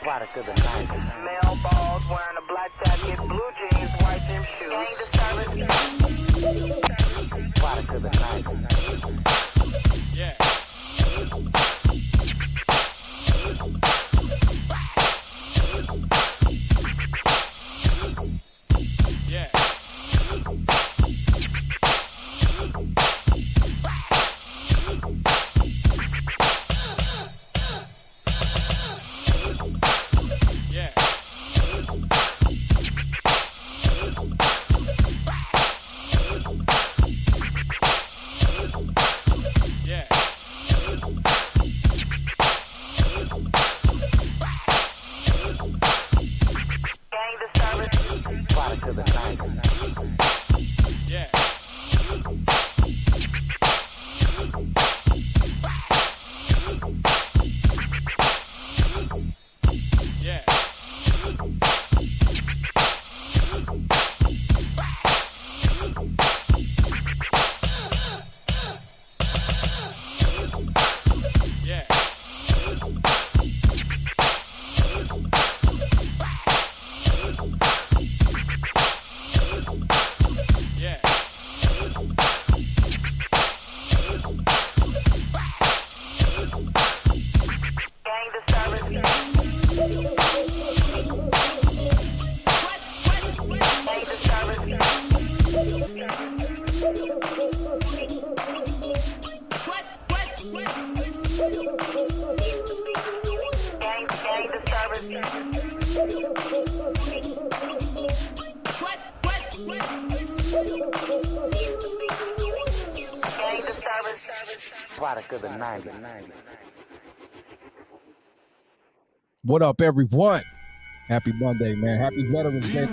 Product of the 90s. Male balls wearing a black jacket, blue jeans, white gym shoes. Gang disturbance. Product of the 90s. Yeah. Yeah. Product of the 90s. What up, everyone? Happy Monday, man. Happy Veterans Day.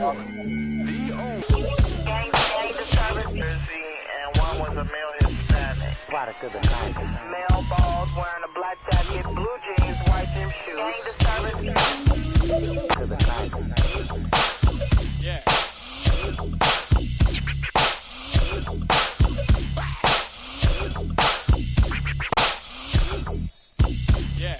Product of the 90s. Male balls wearing a black jacket, blue jeans, white gym shoes. Gang disturbance. To the 90s. Yeah. Yeah.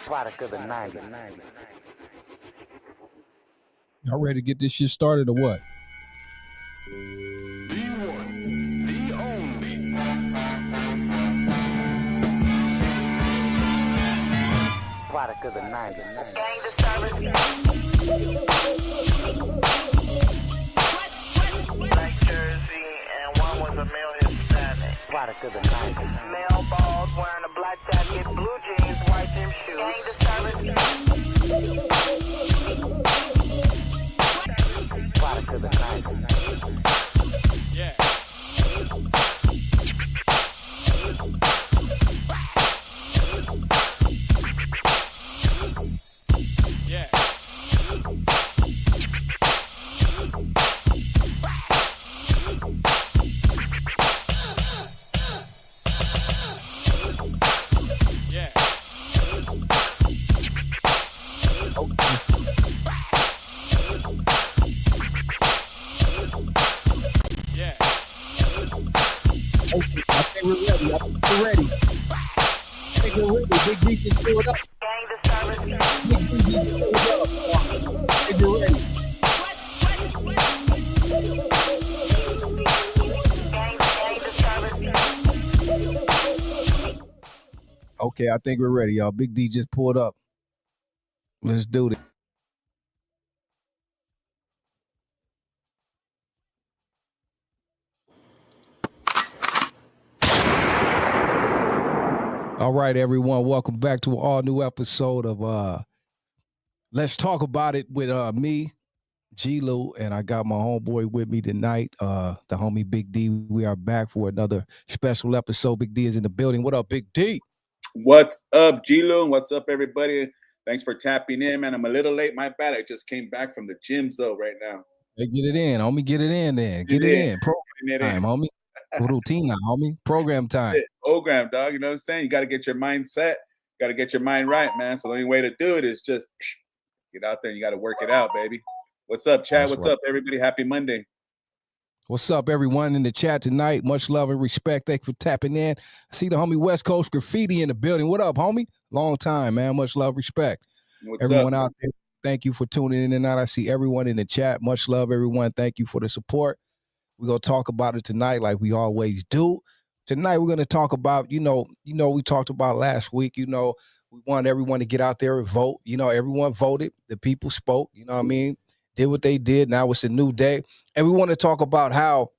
Product of the 90s. Y'all ready to get this shit started or what? The one, the only. Product of the 90s. Gang disturbance. Black jersey and one was a male Hispanic. Product of the 90s. Male balls wearing a black jacket, blue jeans, white gym shoes. Gang disturbance. Product of the 90s. Yeah. Yeah. I think we're ready. I think we're ready. Big D just pulled up. Gang disturbance. Big D just pulled up. I think we're ready. Gang disturbance. Okay, I think we're ready, y'all. Big D just pulled up. Let's do this. All right, everyone. Welcome back to an all-new episode of Let's Talk About It with me, G-Lew, and I got my homeboy with me tonight, the homie Big D. We are back for another special episode. Big D is in the building. What up, Big D? What's up, G-Lew? What's up, everybody? Thanks for tapping in, man. I'm a little late. My bad. I just came back from the gym zone right now. Hey, get it in, homie. Get it in then. Get it in. Program time, homie. Routine now, homie. Program time. Program, dog. You know what I'm saying? You got to get your mind set. You got to get your mind right, man. So the only way to do it is just get out there and you got to work it out, baby. What's up, Chad? What's up, everybody? Happy Monday. What's up, everyone in the chat tonight? Much love and respect. Thanks for tapping in. I see the homie West Coast Graffiti in the building. What up, homie? Long time, man. Much love, respect. What's everyone up? Out there, thank you for tuning in tonight. I see everyone in the chat. Much love, everyone. Thank you for the support. We're going to talk about it tonight like we always do. Tonight, we're going to talk about, we talked about last week, we want everyone to get out there and vote. Everyone voted. The people spoke, you know what I mean? Did what they did. Now it's a new day. And we want to talk about how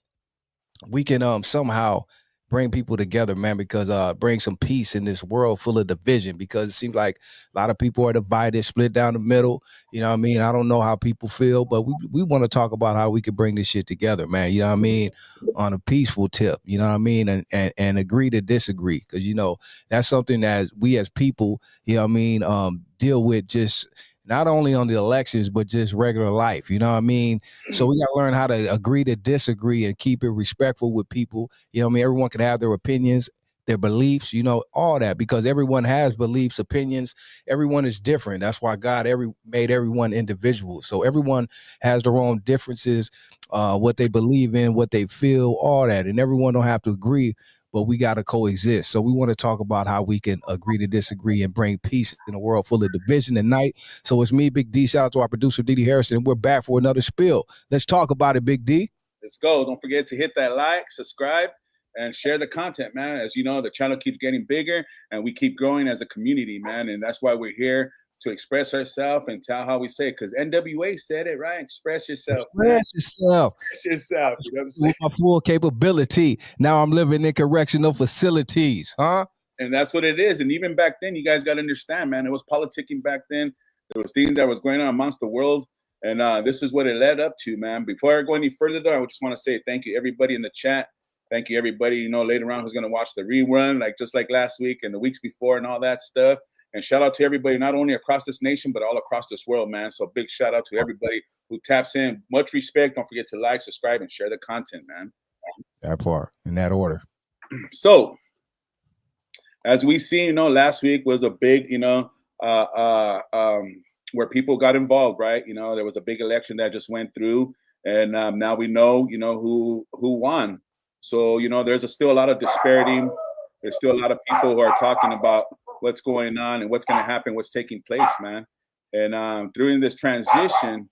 we can somehow bring people together, man, because bring some peace in this world full of division, because it seems like a lot of people are divided, split down the middle. You know what I mean? I don't know how people feel, but we want to talk about how we can bring this shit together, man. You know what I mean? On a peaceful tip, you know what I mean? And agree to disagree, because, that's something that we as people, you know what I mean, deal with just not only on the elections, but just regular life. You know what I mean? So we got to learn how to agree to disagree and keep it respectful with people. You know what I mean? Everyone can have their opinions, their beliefs, all that, because everyone has beliefs, opinions. Everyone is different. That's why God made everyone individual. So everyone has their own differences, what they believe in, what they feel, all that. And everyone don't have to agree, but we got to coexist. So we want to talk about how we can agree to disagree and bring peace in a world full of division tonight. So it's me, Big D. Shout out to our producer, DD Hairston. We're back for another spill. Let's talk about it, Big D. Let's go. Don't forget to hit that like, subscribe, and share the content, man. As you know, the channel keeps getting bigger and we keep growing as a community, man. And that's why we're here to express ourselves and tell how we say it. Because NWA said it, right? Express yourself. Express yourself. Express yourself. You know what I'm saying? With my full capability. Now I'm living in correctional facilities, huh? And that's what it is. And even back then, you guys got to understand, man, it was politicking back then. There was things that was going on amongst the world. And this is what it led up to, man. Before I go any further, though, I just want to say thank you, everybody in the chat. Thank you, everybody, later on who's going to watch the rerun, just like last week and the weeks before and all that stuff. And shout out to everybody, not only across this nation, but all across this world, man. So big shout out to everybody who taps in. Much respect. Don't forget to like, subscribe, and share the content, man. That part, in that order. So, as we see, last week was a big, where people got involved, right? There was a big election that just went through, and now we know, who won. So, there's still a lot of disparity. There's still a lot of people who are talking about what's going on and what's going to happen, what's taking place, man. And during this transition,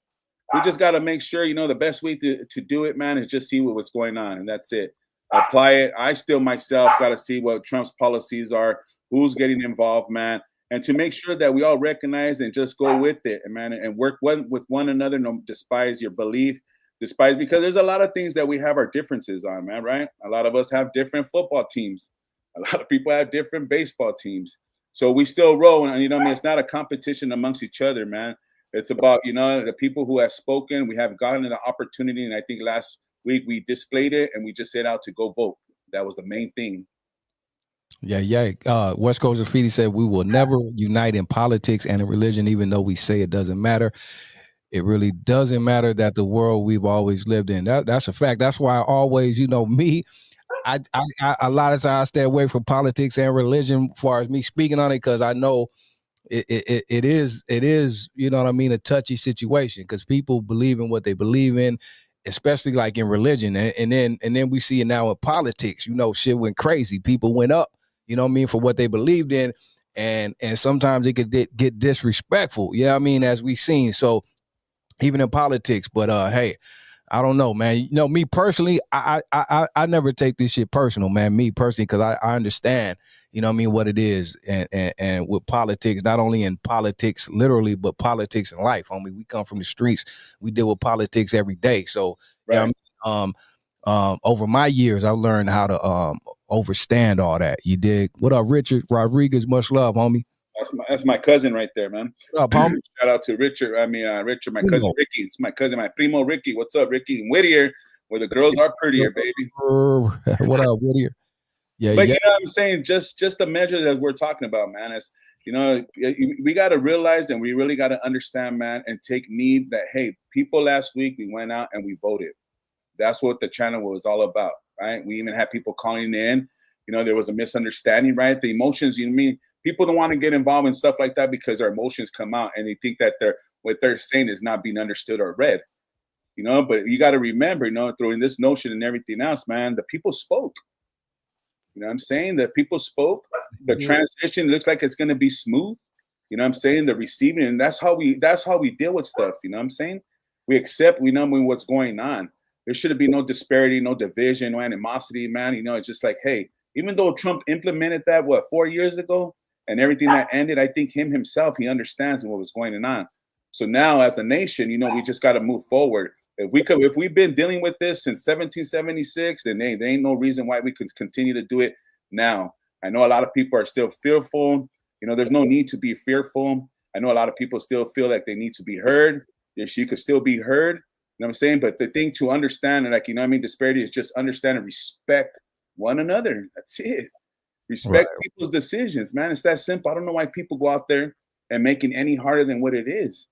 we just got to make sure, the best way to do it, man, is just see what's going on. And that's it. Apply it. I still myself got to see what Trump's policies are, who's getting involved, man. And to make sure that we all recognize and just go with it, man, and work with one another, no despise your belief, because there's a lot of things that we have our differences on, man, right? A lot of us have different football teams. A lot of people have different baseball teams. So we still roll, and it's not a competition amongst each other, man. It's about, the people who have spoken. We have gotten the opportunity, and I think last week we displayed it, and we just set out to go vote. That was the main thing. Yeah. West Coast Graffiti said we will never unite in politics and in religion, even though we say it doesn't matter. It really doesn't matter that the world we've always lived in. That's a fact. That's why I always, me. I a lot of times I stay away from politics and religion as far as me speaking on it, because I know it is, a touchy situation, because people believe in what they believe in. especially like in religion, and then we see it now in politics. You know, shit went crazy. People went up, you know what I mean, for what they believed in, and sometimes it could get disrespectful. Yeah, I mean, as we seen. So even in politics, but hey, I don't know, man. You know, me personally, I never take this shit personal, man. Me personally, because I understand, you know what I mean, what it is, and with politics, not only in politics literally, but politics in life. I mean, we come from the streets, we deal with politics every day. So Right. yeah, over my years, I've learned how to overstand all that. You dig? What up, Richard Rodriguez? Much love, homie. That's my cousin right there, man. What up, homie? Shout out to Richard. I mean, Richard, my cousin Primo. Ricky. It's my cousin, my primo Ricky. What's up, Ricky? And Whittier, where the girls are prettier, baby. What up, Whittier? Yeah, But yeah. you know what I'm saying? Just the measure that we're talking about, man. Is, you know, we got to realize, and we really got to understand, man, and take need that, hey, people last week, we went out and we voted. That's what the channel was all about, right? We even had people calling in. You know, there was a misunderstanding, right? The emotions, you know what I mean? People don't want to get involved in stuff like that because their emotions come out and they think that what they're saying is not being understood or read. You know, but you got to remember, you know, throwing this notion and everything else, man, the people spoke. You know what I'm saying? The people spoke. The transition looks like it's going to be smooth. You know what I'm saying? The receiving, and that's how we deal with stuff. You know what I'm saying? We accept, we know what's going on. There should be no disparity, no division, no animosity, man. You know, it's just like, hey, even though Trump implemented that, 4 years ago, and everything that ended, I think himself, he understands what was going on. So now as a nation, you know, we just got to move forward. If we've been dealing with this since 1776, then there ain't no reason why we could continue to do it now. I know a lot of people are still fearful. You know, there's no need to be fearful. I know a lot of people still feel like they need to be heard. She could still be heard. You know what I'm saying? But the thing to understand, like, you know what I mean, disparity is just understand and respect one another. That's it. Respect people's decisions, man. It's that simple. I don't know why people go out there and make it any harder than what it is.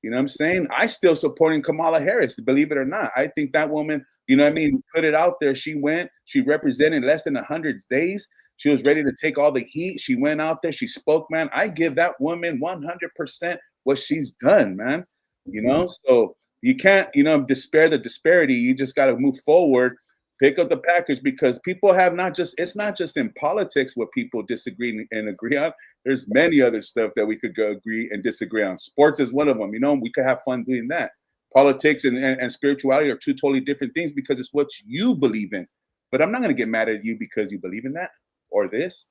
You know what I'm saying? I still supporting Kamala Harris, believe it or not. I think that woman, you know what I mean, put it out there. She went, she represented less than 100 days. She was ready to take all the heat. She went out there, she spoke, man. I give that woman 100% what she's done, man. You know, so you can't, you know, despair the disparity. You just got to move forward, pick up the package, because people have it's not just in politics what people disagree and agree on. There's many other stuff that we could agree and disagree on. Sports is one of them. You know, we could have fun doing that. Politics and spirituality are two totally different things because it's what you believe in. But I'm not going to get mad at you because you believe in that or this.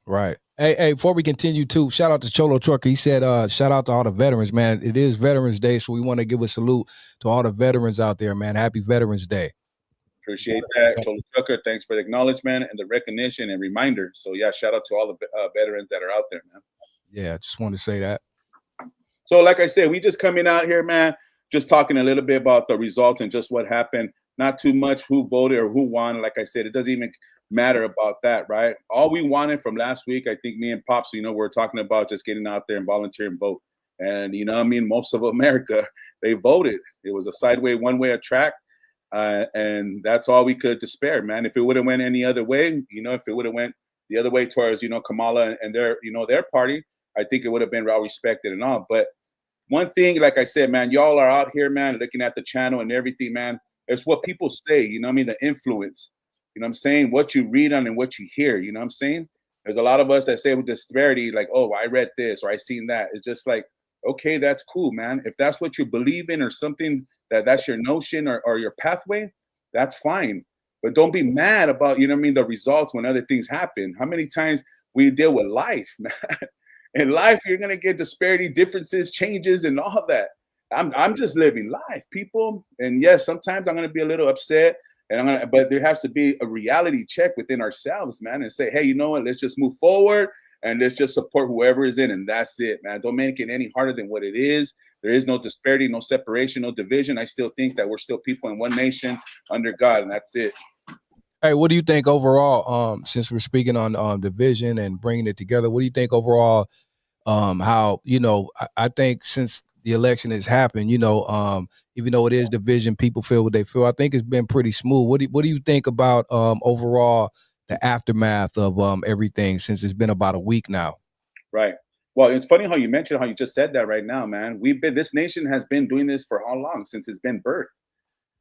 Right. Hey, before we continue too, shout out to Cholo Trucker. He said, shout out to all the veterans, man. It is Veterans Day, so we want to give a salute to all the veterans out there, man. Happy Veterans Day. Appreciate that, Cholo Trucker. Thanks for the acknowledgement and the recognition and reminder. So yeah, shout out to all the veterans that are out there, man. Yeah, just want to say that. So like I said, we just coming out here, man, just talking a little bit about the results and just what happened. Not too much who voted or who won. Like I said, it doesn't even matter about that, right? All we wanted from last week, I think me and Pops, you know, we're talking about just getting out there and volunteering vote. And, you know, I mean, most of America, they voted. It was a sideways, one-way track. And that's all we could despair, man. If it would have went any other way, you know, if it would have went the other way towards, you know, Kamala and their, you know, their party, I think it would have been well respected and all. But one thing, like I said, man, y'all are out here, man, looking at the channel and everything, man. It's what people say, you know what I mean? The influence, you know what I'm saying? What you read on and what you hear, you know what I'm saying? There's a lot of us that say with disparity, like, oh, I read this or I seen that. It's just like, okay, that's cool, man. If that's what you believe in or something that's your notion or your pathway, that's fine. But don't be mad about, you know what I mean, the results when other things happen. How many times we deal with life, man? In life, you're gonna get disparity, differences, changes, and all of that. I'm just living life, people. And yes, sometimes I'm gonna be a little upset, but there has to be a reality check within ourselves, man, and say, hey, you know what? Let's just move forward and let's just support whoever is in, and that's it, man. Don't make it any harder than what it is. There is no disparity, no separation, no division. I still think that we're still people in one nation under God, and that's it. Hey, what do you think overall? Since we're speaking on division and bringing it together, what do you think overall? How, you know, I think since the election has happened, you know, even though it is division, people feel what they feel. I think it's been pretty smooth. What do you think about overall the aftermath of everything since it's been about a week now? Right. Well, it's funny how you mentioned how you just said that right now, man. This nation has been doing this for how long? Since it's been birthed.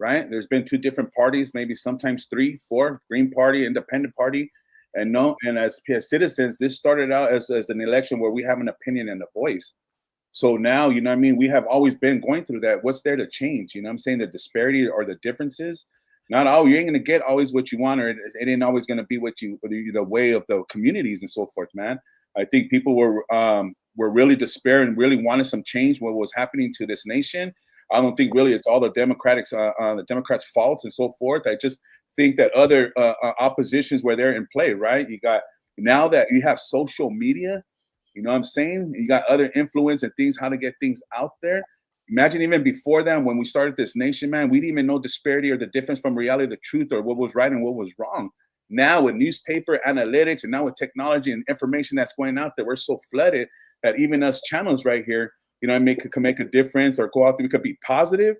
right? There's been 2 different parties, maybe sometimes 3, 4, Green Party, Independent Party, and no, and as citizens, this started out as an election where we have an opinion and a voice. So now, you know what I mean, we have always been going through that. What's there to change? You know what I'm saying? The disparity or the differences. Not all, you ain't gonna get always what you want, or it ain't always gonna be what you the way of the communities and so forth, man. I think people were really despair and really wanted some change. What was happening to this nation? I don't think really it's all the Democrats' faults and so forth. I just think that other oppositions were there in play, right? You got now that you have social media, you know what I'm saying? You got other influence and things, how to get things out there. Imagine even before that, when we started this nation, man, we didn't even know disparity or the difference from reality, the truth, or what was right and what was wrong. Now with newspaper analytics and now with technology and information that's going out there, we're so flooded that even us channels right here, you know, can make a difference or go out there. It could be positive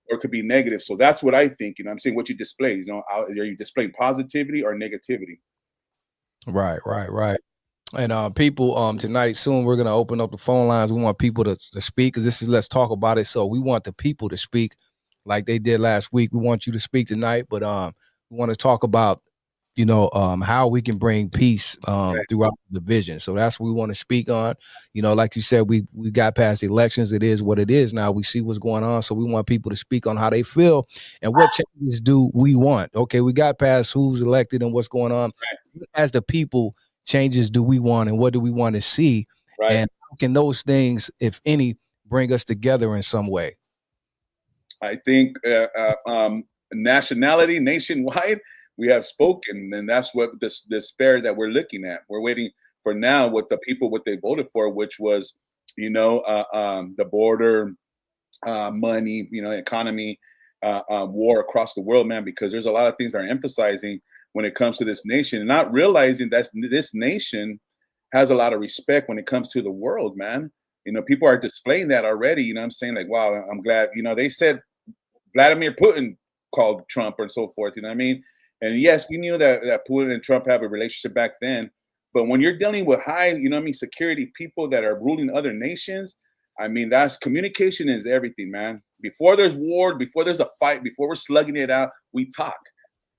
or it could be negative. So that's what I think. You know, I'm saying what you display. You know, are you displaying positivity or negativity? Right. And people, tonight soon we're gonna open up the phone lines. We want people to speak because this is Let's Talk About It. So we want the people to speak like they did last week. We want you to speak tonight, but we want to talk about, you know, how we can bring peace throughout the division. So that's what we want to speak on. You know, like you said, we got past elections. It is what it is now. We see what's going on. So we want people to speak on how they feel and what changes do we want. Okay, we got past who's elected and what's going on. As the people, changes do we want and what do we want to see? Right. And how can those things, if any, bring us together in some way? I think nationwide, we have spoken, and that's what this despair that we're looking at. We're waiting for now what the people, what they voted for, which was, you know, the border, money, you know, economy, war across the world, man, because there's a lot of things that are emphasizing when it comes to this nation and not realizing that this nation has a lot of respect when it comes to the world, man. You know, people are displaying that already. You know what I'm saying? Like, wow, I'm glad, you know, they said Vladimir Putin called Trump and so forth, you know what I mean? And yes, we knew that Putin and Trump have a relationship back then. But when you're dealing with high, you know what I mean, security people that are ruling other nations, I mean, that's communication is everything, man. Before there's war, before there's a fight, before we're slugging it out, we talk.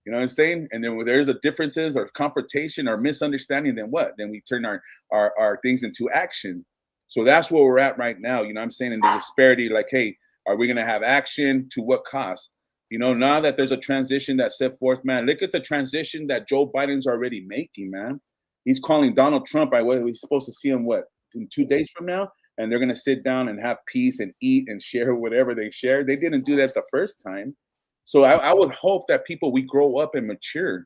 You know what I'm saying? And then when there's a differences or confrontation or misunderstanding, then what? Then we turn our things into action. So that's where we're at right now. You know what I'm saying? In the disparity, like, hey, are we going to have action? To what cost? You know, now that there's a transition that's set forth, man, look at the transition that Joe Biden's already making, man. He's calling Donald Trump. We're supposed to see him, what, in 2 days from now? And they're going to sit down and have peace and eat and share whatever they share. They didn't do that the first time. So I would hope that people, we grow up and mature.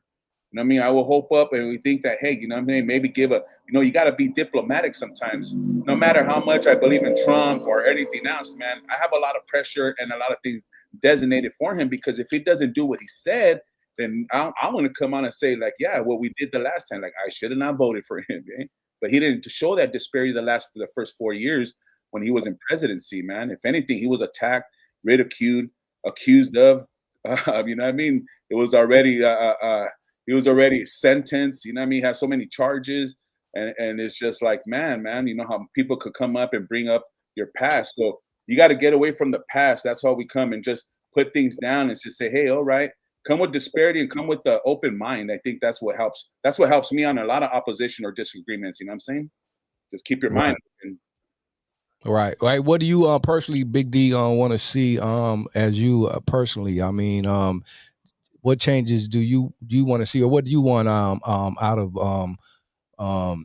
You know what I mean? I will hope up and we think that, hey, you know what I mean? Maybe give you got to be diplomatic sometimes. No matter how much I believe in Trump or anything else, man, I have a lot of pressure and a lot of things designated for him, because if he doesn't do what he said, then I want to come on and say, like, yeah, what we did the last time, like, I should have not voted for him, eh? But he didn't show that disparity for the first 4 years when he was in presidency, man. If anything, he was attacked, ridiculed, accused of. You know what I mean? It was already he was already sentenced. You know what I mean? He has so many charges, and it's just like, man, you know how people could come up and bring up your past. So you got to get away from the past. That's how we come and just put things down and just say, hey, all right, come with disparity and come with the open mind. I think that's what helps. That's what helps me on a lot of opposition or disagreements. You know what I'm saying? Just keep your mind open. Right. What do you personally, Big D, want to see as you personally? I mean, what changes do you want to see, or what do you want out of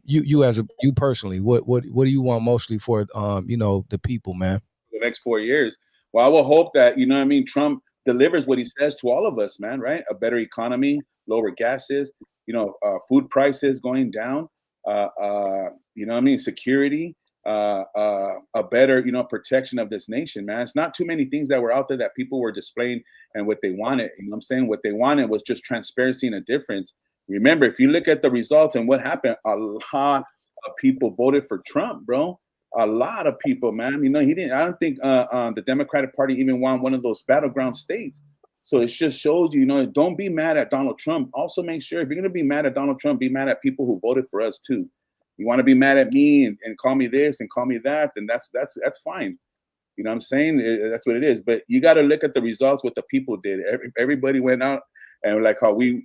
you personally? What do you want mostly for you know, the people, man? The next 4 years. Well, I will hope that, you know what I mean, Trump delivers what he says to all of us, man, right? A better economy, lower gases, you know, food prices going down, you know what I mean, security, a better, you know, protection of this nation, man. It's not too many things that were out there that people were displaying and what they wanted. You know what I'm saying? What they wanted was just transparency and a difference. Remember, if you look at the results and what happened, a lot of people voted for Trump, bro. A lot of people, man. You know, I don't think the Democratic Party even won one of those battleground states. So it just shows you, you know, don't be mad at Donald Trump. Also make sure if you're going to be mad at Donald Trump, be mad at people who voted for us too. You want to be mad at me and call me this and call me that, then that's fine. You know what I'm saying? That's what it is. But you got to look at the results, what the people did. Everybody went out, and like how we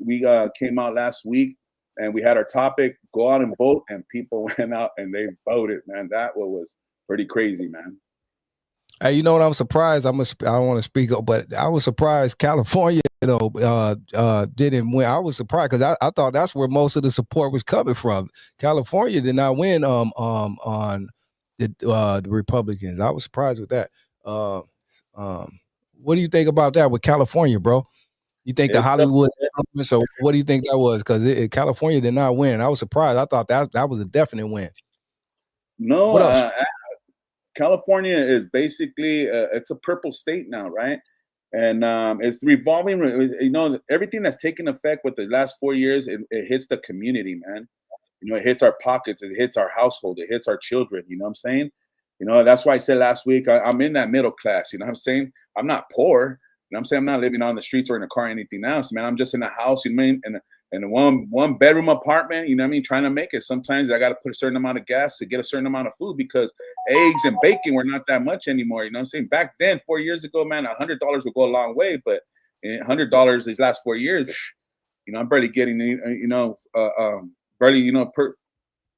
came out last week, and we had our topic, go out and vote, and people went out and they voted, man. That was pretty crazy, man. Hey, you know what? I'm surprised. I don't want to speak up, but I was surprised California, didn't win. I was surprised because I thought that's where most of the support was coming from. California did not win on the Republicans. I was surprised with that. What do you think about that with California, bro? You think the Hollywood? So what do you think that was? Because California did not win. I was surprised. I thought that was a definite win. No, what else? California is basically it's a purple state now, right? And it's revolving. You know, everything that's taken effect with the last 4 years, it hits the community, man. You know, it hits our pockets, it hits our household, it hits our children. You know what I'm saying? You know, that's why I said last week I'm in that middle class. You know what I'm saying? I'm not poor. You know what I'm saying? I'm not living on the streets or in a car or anything else, man. I'm just in a house, you know what I mean? And a one bedroom apartment, you know what I mean, trying to make it. Sometimes I got to put a certain amount of gas to get a certain amount of food because eggs and bacon were not that much anymore. You know what I'm saying? Back then, 4 years ago, man, $100 would go a long way. But $100 these last 4 years, you know, I'm barely getting, barely,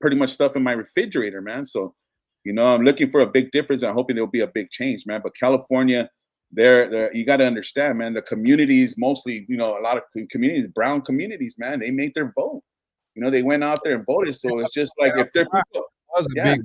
pretty much stuff in my refrigerator, man. So, you know, I'm looking for a big difference. I'm hoping there'll be a big change, man. But California, you got to understand, man, the communities, mostly, you know, a lot of communities, brown communities, man, they made their vote. You know, they went out there and voted. So it's just like if they're people, was a big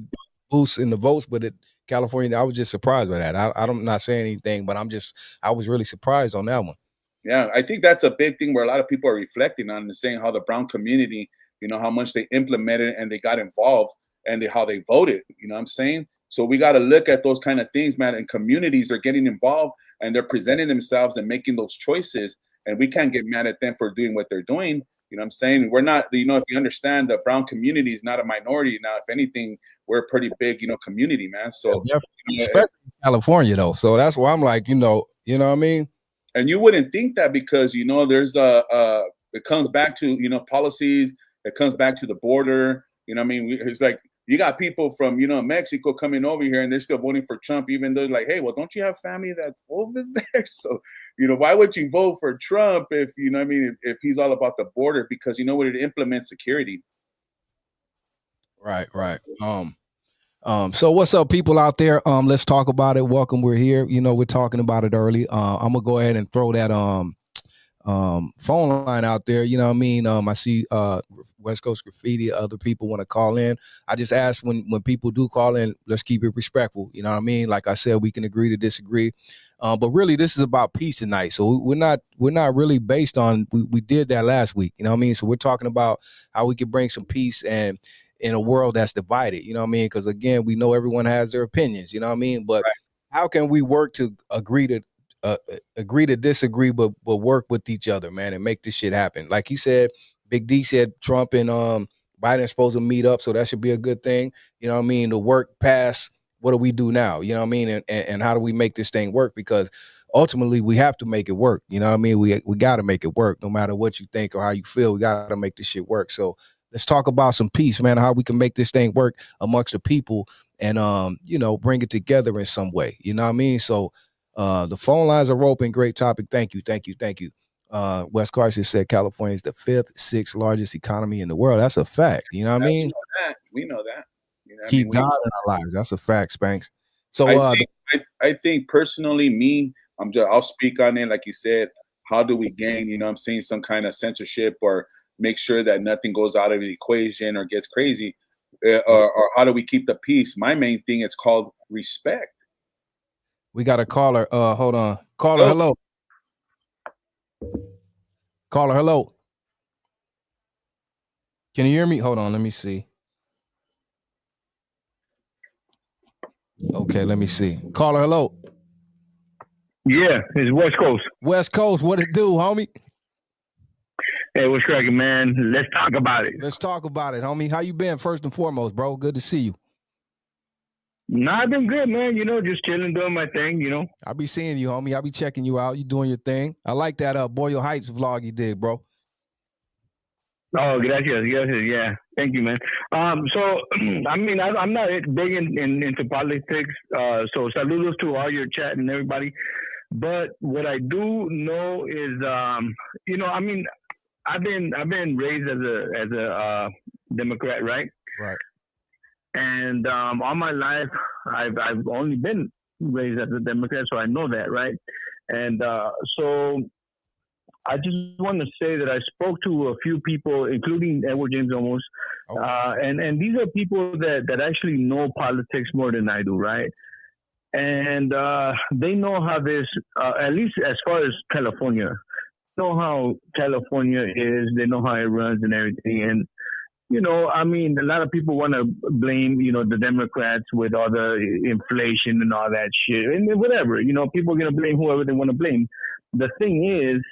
boost in the votes, but California, I was just surprised by that. I'm not saying anything, but I was really surprised on that one. Yeah, I think that's a big thing where a lot of people are reflecting on and saying how the brown community, you know, how much they implemented and they got involved and how they voted. You know what I'm saying? So we got to look at those kind of things, man. And communities are getting involved and they're presenting themselves and making those choices. And we can't get mad at them for doing what they're doing. You know what I'm saying? We're not, you know, if you understand, the brown community is not a minority now. If anything, we're a pretty big, you know, community, man. So especially in California, though. So that's why I'm like, you know what I mean? And you wouldn't think that because, you know, there's it comes back to, you know, policies. It comes back to the border. You know what I mean? It's like, you got people from, you know, Mexico coming over here and they're still voting for Trump, even though like, hey, well, don't you have family that's over there? So, you know, why would you vote for Trump if, you know what I mean, if he's all about the border? Because you know what, it implements security. Right. So what's up, people out there? Let's talk about it. Welcome. We're here. You know, we're talking about it early. I'm gonna go ahead and throw that phone line out there. You know what I mean? I see West Coast Graffiti, other people want to call in. I just ask when people do call in, let's keep it respectful. You know what I mean? Like I said, we can agree to disagree. But really this is about peace tonight. So we're not really based on, we did that last week. You know what I mean? So we're talking about how we can bring some peace and in a world that's divided. You know what I mean? Because again, we know everyone has their opinions. You know what I mean? But how can we work to agree to disagree, but work with each other, man, and make this shit happen? Like he said, Big D said Trump and Biden are supposed to meet up, so that should be a good thing. You know what I mean? To work past what do we do now? You know what I mean? And how do we make this thing work? Because ultimately we have to make it work. You know what I mean? We got to make it work, no matter what you think or how you feel. We got to make this shit work. So let's talk about some peace, man, how we can make this thing work amongst the people and you know, bring it together in some way. You know what I mean? So the phone lines are open. Great topic. Thank you. Wes Carson said California is the 6th largest economy in the world. That's a fact. You know what I mean? We know that. You know Keep God in our lives. That's a fact, Spanks. So I think personally, I'll speak on it. Like you said, how do we gain, you know what I'm saying, some kind of censorship or make sure that nothing goes out of the equation or gets crazy, or how do we keep the peace? My main thing is called respect. We got a caller. Hold on. Caller, hello. Caller, hello. Can you hear me? Hold on, let me see. Okay, let me see. Caller, hello. Yeah, it's West Coast. West Coast, what it do, homie? Hey, what's cracking, man? Let's talk about it. Let's talk about it, homie. How you been, first and foremost, bro? Good to see you. Nah, I've been good, man. You know, just chilling, doing my thing, you know. I be seeing you, homie. I be checking you out. You doing your thing. I like that Boyle Heights vlog you did, bro. Oh, gracias. Yeah, thank you, man. So, I mean, I'm not big into politics. So, saludos to all your chat and everybody. But what I do know is, I mean, I've been raised as a Democrat, right? Right. And all my life, I've only been raised as a Democrat, so I know that, right? And so I just want to say that I spoke to a few people, including Edward James Olmos, and these are people that actually know politics more than I do, right? And they know how this, at least as far as California, know how California is. They know how it runs and everything. And I mean, a lot of people want to blame, the Democrats with all the inflation and all that shit and whatever. People are going to blame whoever they want to blame. The thing is,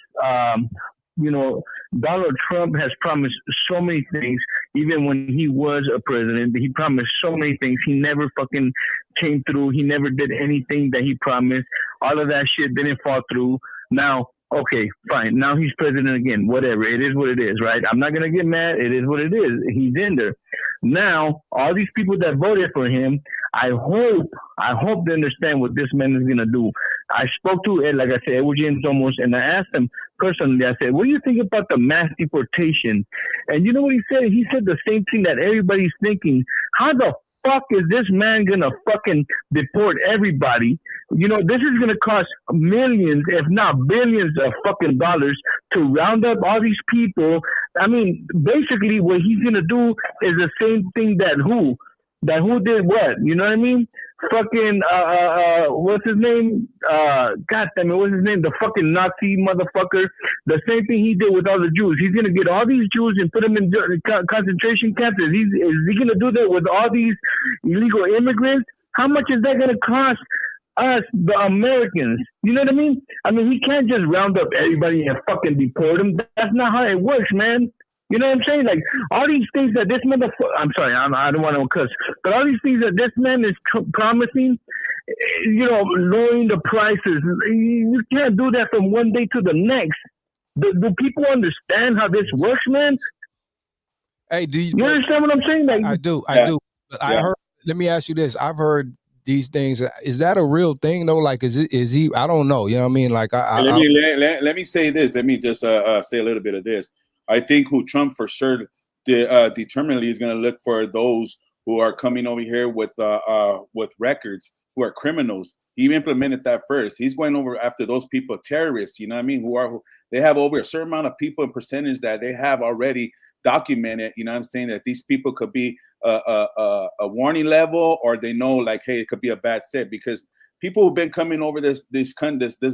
Donald Trump has promised so many things. Even when he was a president, he promised so many things. He never fucking came through. He never did anything that he promised. All of that shit didn't fall through. Now, okay, fine. Now he's president again. Whatever. It is what it is, right? I'm not going to get mad. It is what it is. He's in there. Now, all these people that voted for him, I hope they understand what this man is going to do. I spoke to Ed, like I said, Edward James Olmos, and I asked him personally, I said, what do you think about the mass deportation? And you know what he said? He said the same thing that everybody's thinking. How the fuck is this man gonna fucking deport everybody? This is gonna cost millions, if not billions of fucking dollars to round up all these people. I mean, basically what he's gonna do is the same thing that who did what? You know what I mean? Fucking what's his name? God damn it, what's his name? The fucking Nazi motherfucker. The same thing he did with all the Jews. He's gonna get all these Jews and put them in concentration camps. Is he gonna do that with all these illegal immigrants? How much is that gonna cost us, the Americans? You know what I mean? I mean, he can't just round up everybody and fucking deport them. That's not how it works, man. You know what I'm saying? Like, all these things that this motherfucker, I'm sorry, I don't want to cuss, but all these things that this man is promising, lowering the prices, you can't do that from one day to the next. Do people understand how this works, man? Hey, do you understand what I'm saying? Like, I do. I heard, let me ask you this. I've heard these things. Is that a real thing though? Like, is he, I don't know. You know what I mean? Like, let me say this. Let me just say a little bit of this. I think who Trump for sure determinedly is going to look for those who are coming over here with records, who are criminals. He implemented that first. He's going over after those people, terrorists. You know what I mean? Who they have over a certain amount of people and percentage that they have already documented. You know what I'm saying? That these people could be a warning level, or they know like, hey, it could be a bad set, because people have been coming over this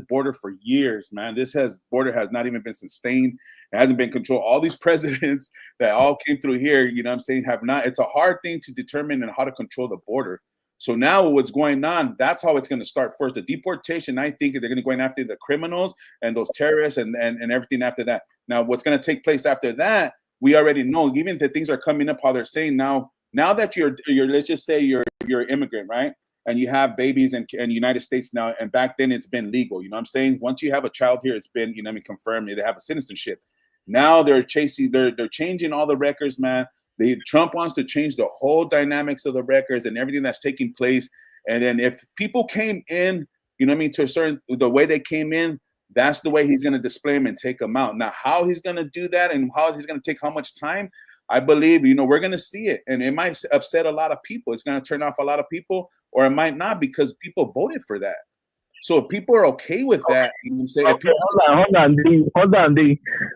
border for years, man. This border has not even been sustained. It hasn't been controlled. All these presidents that all came through here, you know what I'm saying, have not. It's a hard thing to determine and how to control the border. So now what's going on, that's how it's going to start first. The deportation, I think they're going to go in after the criminals and those terrorists and everything after that. Now, what's going to take place after that, we already know. Even the things are coming up, how they're saying now that you're let's just say you're an immigrant, right? And you have babies in the United States now, and back then it's been legal. You know what I'm saying? Once you have a child here, it's been, confirmed. They have a citizenship. Now they're changing all the records, man. Trump wants to change the whole dynamics of the records and everything that's taking place. And then if people came in, to the way they came in, that's the way he's going to display them and take them out. Now, how he's going to do that and how he's going to take how much time, I believe, we're going to see it. And it might upset a lot of people. It's going to turn off a lot of people, or it might not, because people voted for that. So if people are okay with that, you can say, okay, hold on, D.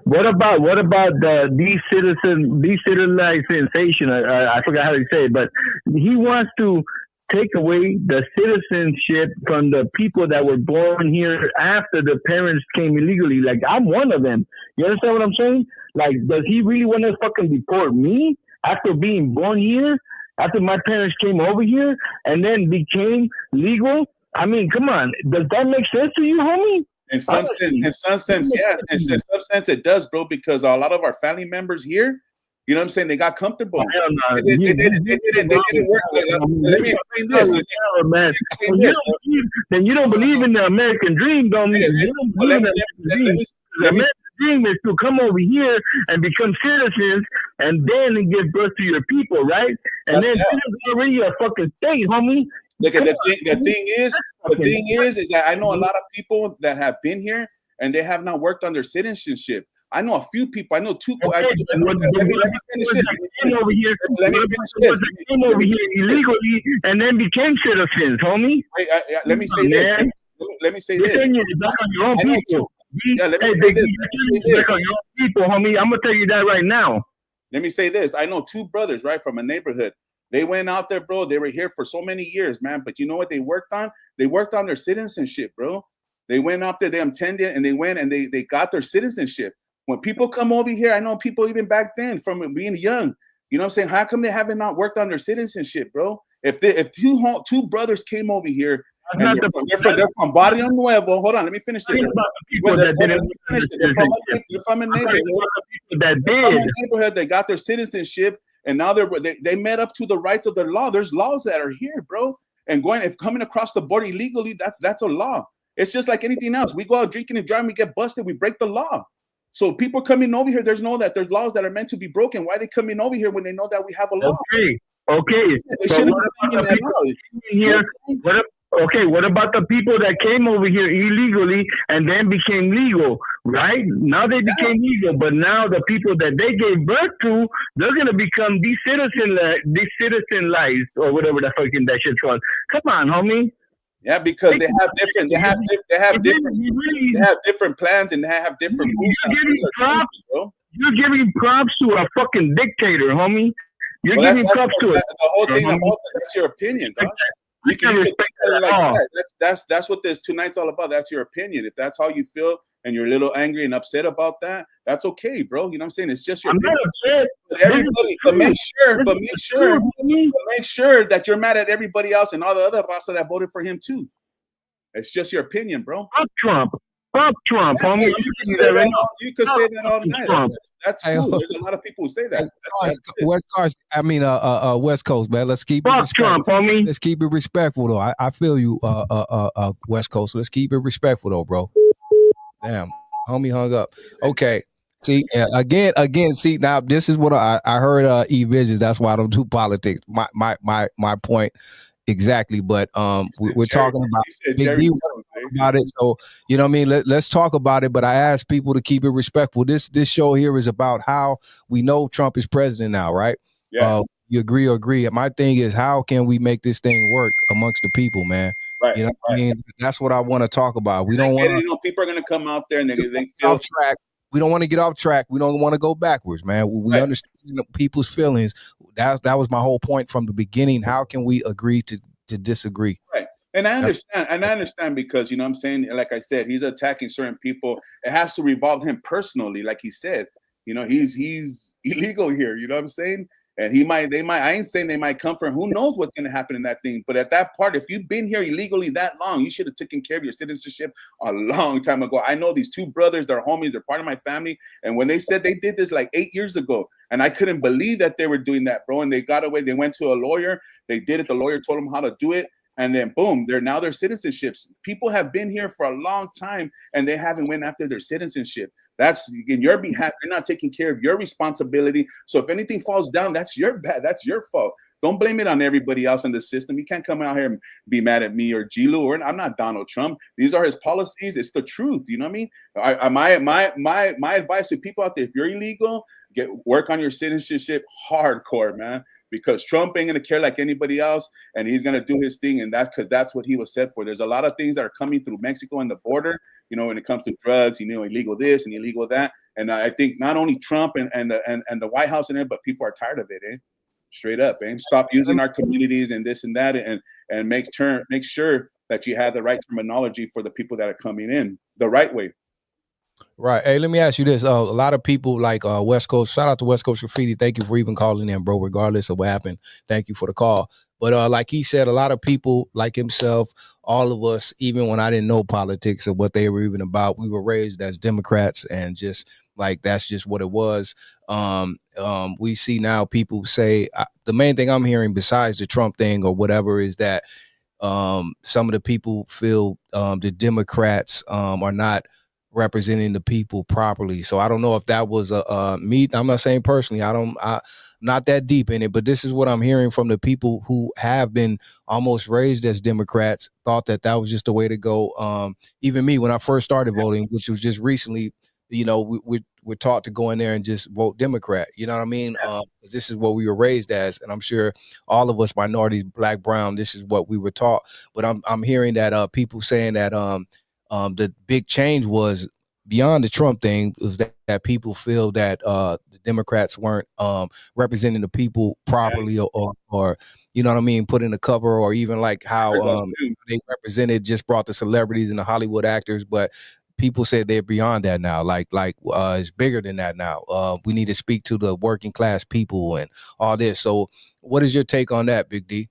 What about the decitizenization? I forgot how to say it, but he wants to take away the citizenship from the people that were born here after the parents came illegally. Like, I'm one of them. You understand what I'm saying? Like, does he really want to fucking deport me after being born here, after my parents came over here and then became legal? I mean, come on. Does that make sense to you, homie? In some sense, yeah. In some sense, it does, bro, because a lot of our family members here, you know what I'm saying, they got comfortable. They didn't work. Let me explain this. Then you don't believe in the American dream, don't you? dream is to come over here and become citizens and then give birth to your people, right? And then this is already a fucking state, homie. Look at the thing is that I know a lot of people that have been here and they have not worked on their citizenship. I know a few people. I know two. Okay, let me finish this. Came over here illegally and then became citizens, homie. Let me say this. Let me say this. You're back on your own people. Let me say this. Back on your own people, homie. I'm gonna tell you that right now. Let me say this. I know two brothers, right, from a neighborhood. They went out there, bro. They were here for so many years, man. But you know what they worked on? They worked on their citizenship, bro. They went out there, they attended, and they went and they got their citizenship. When people come over here, I know people even back then from being young, you know what I'm saying? How come they haven't not worked on their citizenship, bro? If two brothers came over here, and they're from Barrio Nuevo. Hold on, let me finish this. They're from a neighborhood. They got their citizenship. And now they met up to the rights of the law. There's laws that are here, bro. And coming across the border illegally, that's a law. It's just like anything else. We go out drinking and driving, we get busted, we break the law. So people coming over here, there's laws that are meant to be broken. Why are they coming over here when they know that we have a law? Okay. They shouldn't be here. What about the people that came over here illegally and then became legal, right? Now they became legal, but now the people that they gave birth to, they're gonna become decitizenized or whatever the fucking that shit's called. Come on, homie. Yeah, because they have different plans and they have different rules. You're giving props to a fucking dictator, homie. You're giving props to it. The whole thing about that, that's your opinion, dog. You can think of it like that. That's what this tonight's all about. That's your opinion. If that's how you feel and you're a little angry and upset about that, that's okay, bro. You know what I'm saying? It's just your opinion. But everybody, but make sure that you're mad at everybody else and all the other raza that voted for him too. It's just your opinion, bro. Fuck Trump, homie. You could say that all night. That's cool. There's a lot of people who say that. West Coast, man. Let's keep it respectful. Trump, homie. Let's keep it respectful, though. I feel you, West Coast. Let's keep it respectful, though, bro. Damn, homie hung up. Okay. See, again. See, now this is what I heard. E-Visions. That's why I don't do politics. My point. Exactly, but we're talking about it. So you know what I mean. Let's talk about it. But I ask people to keep it respectful. This show here is about how we know Trump is president now, right? Yeah. You agree or agree? My thing is, how can we make this thing work amongst the people, man? Right. You know what I mean? That's what I want to talk about. We don't want to. You know, people are going to come out there and they feel off track. We don't want to get off track. We don't want to go backwards, man. We understand people's feelings. That was my whole point from the beginning. How can we agree to disagree? Right. And I understand because, you know what I'm saying, like I said, he's attacking certain people. It has to revolve him personally, like he said. You know, he's illegal here, you know what I'm saying? And I ain't saying they might come for him. Who knows what's going to happen in that thing? But at that part, if you've been here illegally that long, you should have taken care of your citizenship a long time ago. I know these two brothers, they're homies, they're part of my family. And when they said they did this like 8 years ago, and I couldn't believe that they were doing that, bro. And they got away. They went to a lawyer. They did it. The lawyer told them how to do it. And then boom, they're citizenships. People have been here for a long time and they haven't went after their citizenship. That's in your behalf. You're not taking care of your responsibility. So if anything falls down, that's your bad. That's your fault. Don't blame it on everybody else in the system. You can't come out here and be mad at me or G-Lew, or I'm not Donald Trump. These are his policies. It's the truth. You know what I mean? My advice to people out there: if you're illegal, work on your citizenship hardcore, man. Because Trump ain't gonna care like anybody else, and he's gonna do his thing, and that's what he was set for. There's a lot of things that are coming through Mexico and the border. You know, when it comes to drugs, you know, illegal this and illegal that. And I think not only Trump and the White House and it, but people are tired of it, Straight up, Stop using our communities and this and that, and make sure that you have the right terminology for the people that are coming in the right way. Right. Hey, let me ask you this. A lot of people like West Coast, shout out to West Coast Graffiti. Thank you for even calling in, bro, regardless of what happened. Thank you for the call. But like he said, a lot of people like himself, all of us, even when I didn't know politics or what they were even about, we were raised as Democrats, and just like that's just what it was. We see now people say the main thing I'm hearing besides the Trump thing or whatever is that some of the people feel the Democrats are not representing the people properly. So I don't know if that was me. I'm not saying personally, I'm not that deep in it, but this is what I'm hearing from the people who have been almost raised as Democrats, thought that was just the way to go. Even me, when I first started voting, which was just recently, we're taught to go in there and just vote Democrat. You know what I mean? 'Cause this is what we were raised as, and I'm sure all of us, minorities, black, brown, this is what we were taught. But I'm hearing that people saying that the big change was beyond the Trump thing, was that people feel that the Democrats weren't representing the people properly, or you know what I mean, put in the cover, or even like how they represented, just brought the celebrities and the Hollywood actors, but people said they're beyond that now. Like it's bigger than that now. We need to speak to the working class people and all this. So what is your take on that, Big D?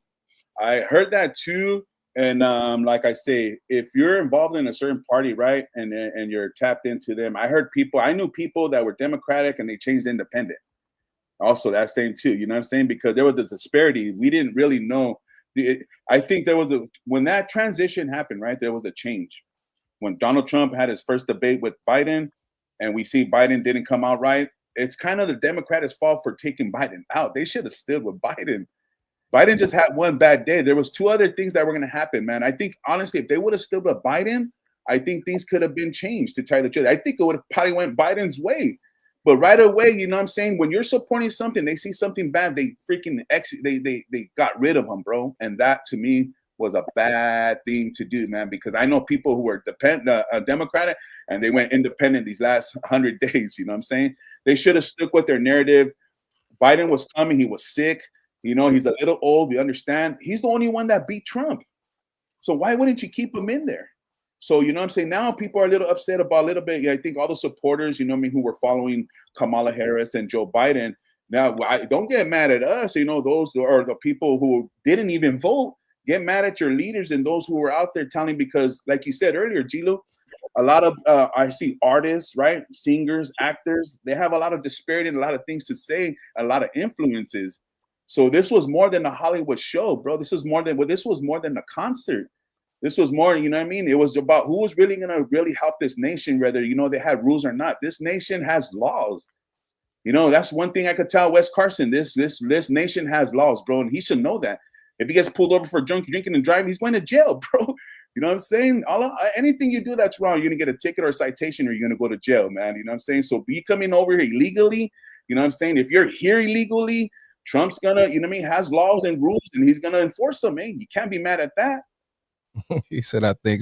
I heard that too. And like I say, if you're involved in a certain party, right, and you're tapped into them, I knew people that were Democratic and they changed independent. Also, that same too, you know what I'm saying? Because there was this disparity. We didn't really know. I think when that transition happened, right, there was a change. When Donald Trump had his first debate with Biden, and we see Biden didn't come out right, it's kind of the Democrats' fault for taking Biden out. They should have stood with Biden. Biden just had one bad day. There was two other things that were going to happen, man. I think, honestly, if they would have stood with Biden, I think things could have been changed, to tell you the truth. I think it would have probably went Biden's way. But right away, you know what I'm saying? When you're supporting something, they see something bad, they freaking they got rid of them, bro. And that, to me, was a bad thing to do, man, because I know people who were Democratic and they went independent these last 100 days. You know what I'm saying? They should have stuck with their narrative. Biden was coming. He was sick. You know, he's a little old. We understand. He's the only one that beat Trump. So why wouldn't you keep him in there? So, you know what I'm saying? Now people are a little upset about a little bit. I think all the supporters, you know what I mean, who were following Kamala Harris and Joe Biden. Now, don't get mad at us. You know, those are the people who didn't even vote. Get mad at your leaders and those who were out there telling, because like you said earlier, G-Lew, a lot of, I see artists, right? Singers, actors, they have a lot of disparity and a lot of things to say, a lot of influences. So this was more than a Hollywood show, bro. This was more than a concert. This was more, you know what I mean? It was about who was really going to really help this nation, whether, you know, they had rules or not. This nation has laws. You know, that's one thing I could tell Wes Carson. This nation has laws, bro, and he should know that. If he gets pulled over for drinking and driving, he's going to jail, bro. You know what I'm saying? Anything you do that's wrong, you're going to get a ticket or a citation, or you're going to go to jail, man. You know what I'm saying? So be coming over here illegally, you know what I'm saying? If you're here illegally, Trump's going to, you know what I mean, has laws and rules, and he's going to enforce them, man. You can't be mad at that. He said, I think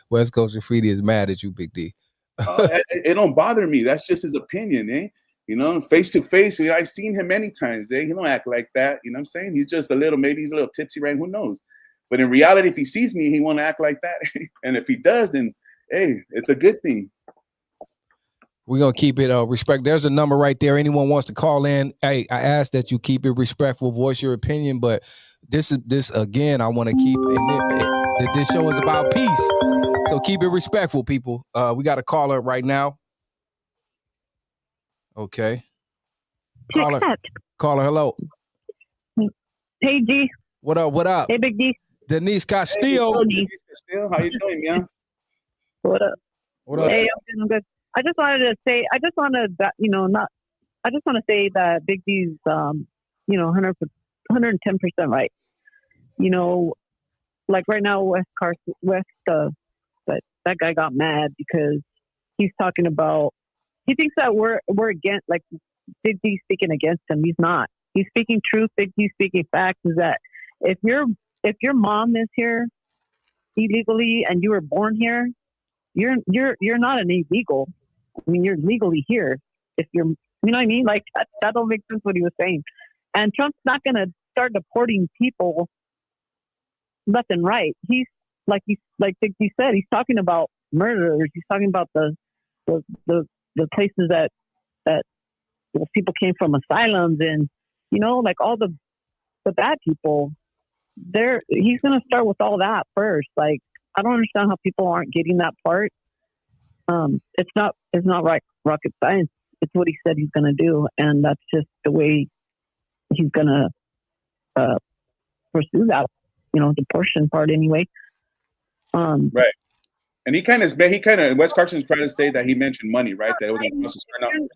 West Coast Graffiti is mad at you, Big D. It don't bother me. That's just his opinion, eh? You know, face to face. You know, I've seen him many times. Eh? He don't act like that. You know what I'm saying? He's just maybe he's a little tipsy, right? Who knows? But in reality, if he sees me, he won't act like that. And if he does, then, hey, it's a good thing. We're going to keep it respect. There's a number right there. Anyone wants to call in. Hey, I ask that you keep it respectful, voice your opinion. But this again, I want to keep it. This show is about peace. So keep it respectful, people. We got a caller right now. Okay. Caller, hello. Hey, G. What up? Hey, Big D. Denise Castillo. Hey, Denise Castillo. How you doing, man? What up? Hey, I'm good. I just want to say that Big D's, 110% right. You know, like right now, that guy got mad because he's talking about, he thinks that we're against, like Big D speaking against him. He's not. He's speaking truth. Big D speaking facts. Is that if your mom is here illegally and you were born here, you're not an illegal. I mean, you're legally here. If you're, you know what I mean? Like that don't make sense what he was saying. And Trump's not going to start deporting people left and right. He's like Big D said, he's talking about murderers. He's talking about the places that people came from, asylums, and you know, like all the bad people. He's going to start with all that first. Like, I don't understand how people aren't getting that part. It's not right rocket science. It's what he said he's going to do, and that's just the way he's going to pursue that. You know, the portion part anyway. Right. And he kind of Wes Carson's trying to say that he mentioned money, right? That it was going to cost a certain amount.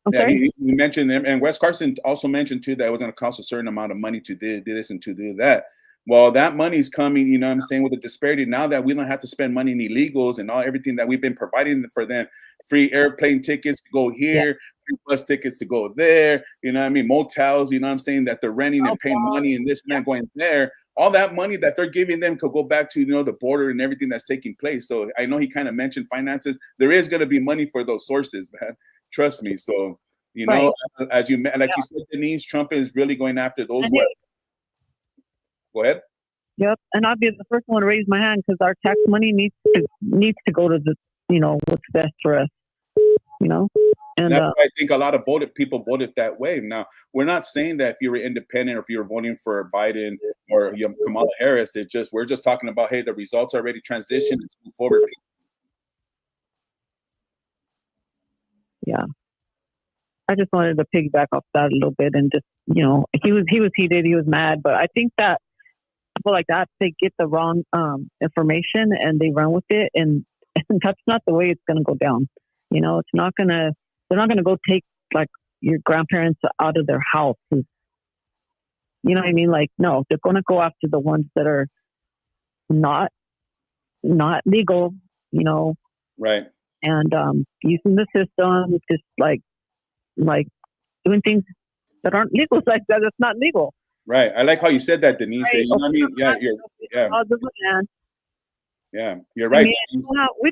Okay. Yeah, he mentioned them, and Wes Carson also mentioned too that it was going to cost a certain amount of money to do this and to do that. Well, that money's coming, you know what I'm saying, with the disparity now that we don't have to spend money in illegals and everything that we've been providing for them, free airplane tickets to go here, free bus tickets to go there, you know what I mean, motels, you know what I'm saying, that they're renting and paying money and this and that going there. All that money that they're giving them could go back to, you know, the border and everything that's taking place. So I know he kind of mentioned finances. There is going to be money for those sources, man. Trust me. So, you know, as you said, Denise, Trump is really going after those. Go ahead. Yep, and I'll be the first one to raise my hand because our tax money needs to go to the, you know, what's best for us. You know, and that's why I think a lot of people voted that way. Now, we're not saying that if you were independent or if you were voting for Biden or Kamala Harris, we're just talking about, hey, the results are already transitioned. Let's move forward. Yeah, I just wanted to piggyback off that a little bit and just, you know, he was heated, he was mad, but I think that people like that, they get the wrong information and they run with it, and that's not the way it's going to go down. You know, they're not going to go take like your grandparents out of their house. You know what I mean? Like, no, they're going to go after the ones that are not legal, you know. Right. And using the system, just like doing things that aren't legal, like that. That's not legal. Right. I like how you said that, Denise. Right. You know what I mean? Yeah. Yeah, you're right. I mean, we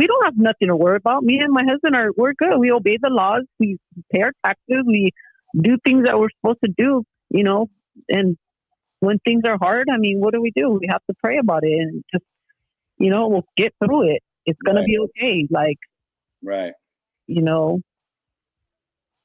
don't have nothing to worry about. Me and my husband we're good. We obey the laws. We pay our taxes. We do things that we're supposed to do, you know. And when things are hard, I mean, what do? We have to pray about it and just, you know, we'll get through it. It's gonna be okay. Like, right. You know.